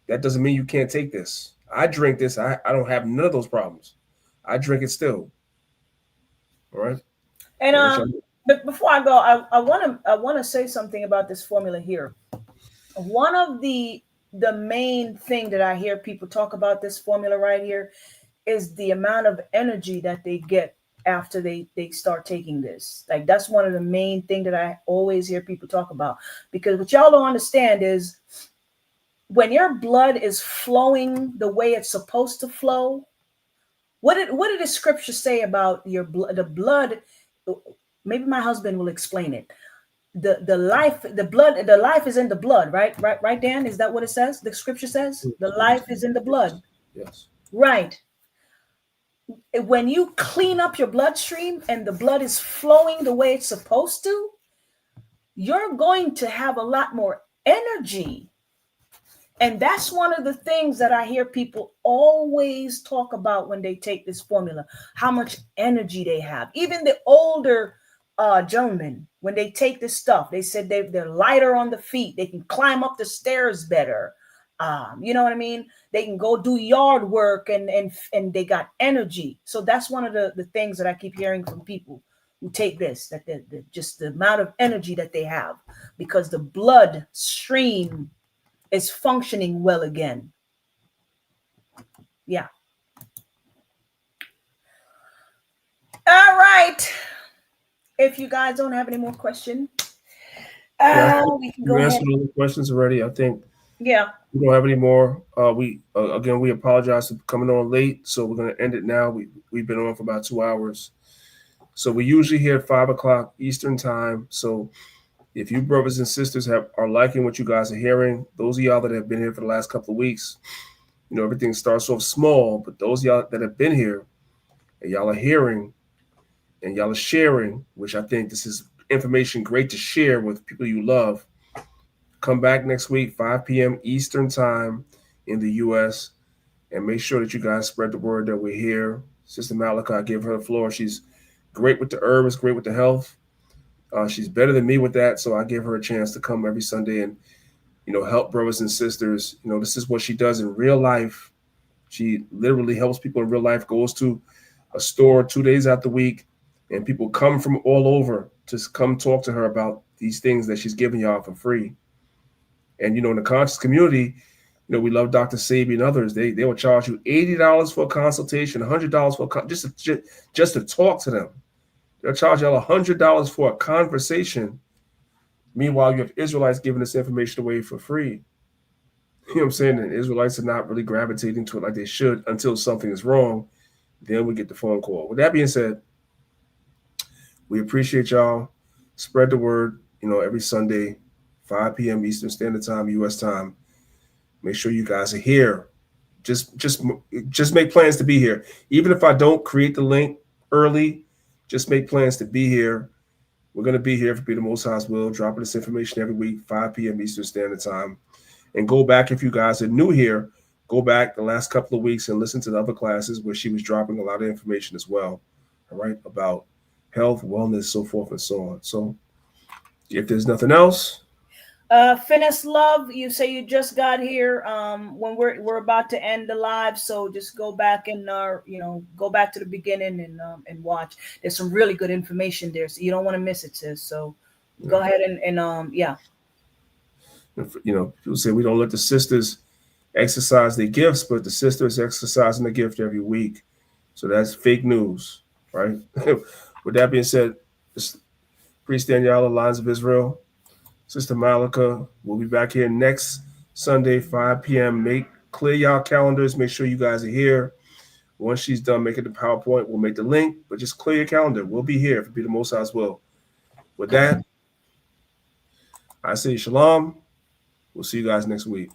That doesn't mean you can't take this. I drink this. I don't have none of those problems. I drink it still. All right. And but before I go, I want to say something about this formula here. One of the main thing that I hear people talk about this formula right here is the amount of energy that they get after they start taking this. Like, that's one of the main thing that I always hear people talk about, because what y'all don't understand is when your blood is flowing the way it's supposed to flow, what did the scripture say about your blood? The blood, maybe my husband will explain it. The life is in the blood, right, Dan? Is that what it says? The scripture says the life is in the blood. Yes. Right. When you clean up your bloodstream and the blood is flowing the way it's supposed to, you're going to have a lot more energy. And that's one of the things that I hear people always talk about when they take this formula, how much energy they have. Even the older gentlemen, when they take this stuff, they said they're lighter on the feet. They can climb up the stairs better. You know what I mean? They can go do yard work and they got energy. So that's one of the things that I keep hearing from people who take this, that just the amount of energy that they have, because the blood stream is functioning well again. Yeah. All right. If you guys don't have any more questions, we can go ahead. Answered all the questions already. I think. Yeah. We don't have any more. We apologize for coming on late, so we're going to end it now. We've been on for about 2 hours. So we usually here at 5 o'clock Eastern time. So if you brothers and sisters are liking what you guys are hearing, those of y'all that have been here for the last couple of weeks, everything starts off small, but those of y'all that have been here and y'all are hearing and y'all are sharing, which I think this is information great to share with people you love. Come back next week, 5 p.m. Eastern time in the U.S. And make sure that you guys spread the word that we're here. Sister Malika, I give her the floor. She's great with the herbs, great with the health. She's better than me with that, so I give her a chance to come every Sunday and, help brothers and sisters. This is what she does in real life. She literally helps people in real life, goes to a store 2 days out the week, and people come from all over to come talk to her about these things that she's giving y'all for free. And, in the conscious community, we love Dr. Sebi and others. They will charge you $80 for a consultation, $100 for just to talk to them. They'll charge y'all $100 for a conversation. Meanwhile, you have Israelites giving this information away for free. You know what I'm saying? And Israelites are not really gravitating to it like they should until something is wrong. Then we get the phone call. With that being said, we appreciate y'all. Spread the word, every Sunday, 5 p.m. Eastern Standard Time, U.S. time. Make sure you guys are here. Just make plans to be here. Even if I don't create the link early, just make plans to be here. We're going to be here for Be the Most High's Will, dropping this information every week, 5 p.m. Eastern Standard Time. And go back, if you guys are new here, go back the last couple of weeks and listen to the other classes where she was dropping a lot of information as well, all right, about health, wellness, so forth and so on. So if there's nothing else. Finis Love, you say you just got here when we're about to end the live, so just go back and go back to the beginning and watch. There's some really good information there, so you don't want to miss it, sis. So go ahead and yeah. People say we don't let the sisters exercise their gifts, but the sisters exercising the gift every week. So that's fake news, right? With that being said, Priest Daniela, Lines of Israel, Sister Malika, we'll be back here next Sunday, 5 p.m. Clear y'all calendars. Make sure you guys are here. Once she's done making the PowerPoint, we'll make the link, but just clear your calendar. We'll be here for Be the Most High's Will. With that, I say shalom. We'll see you guys next week.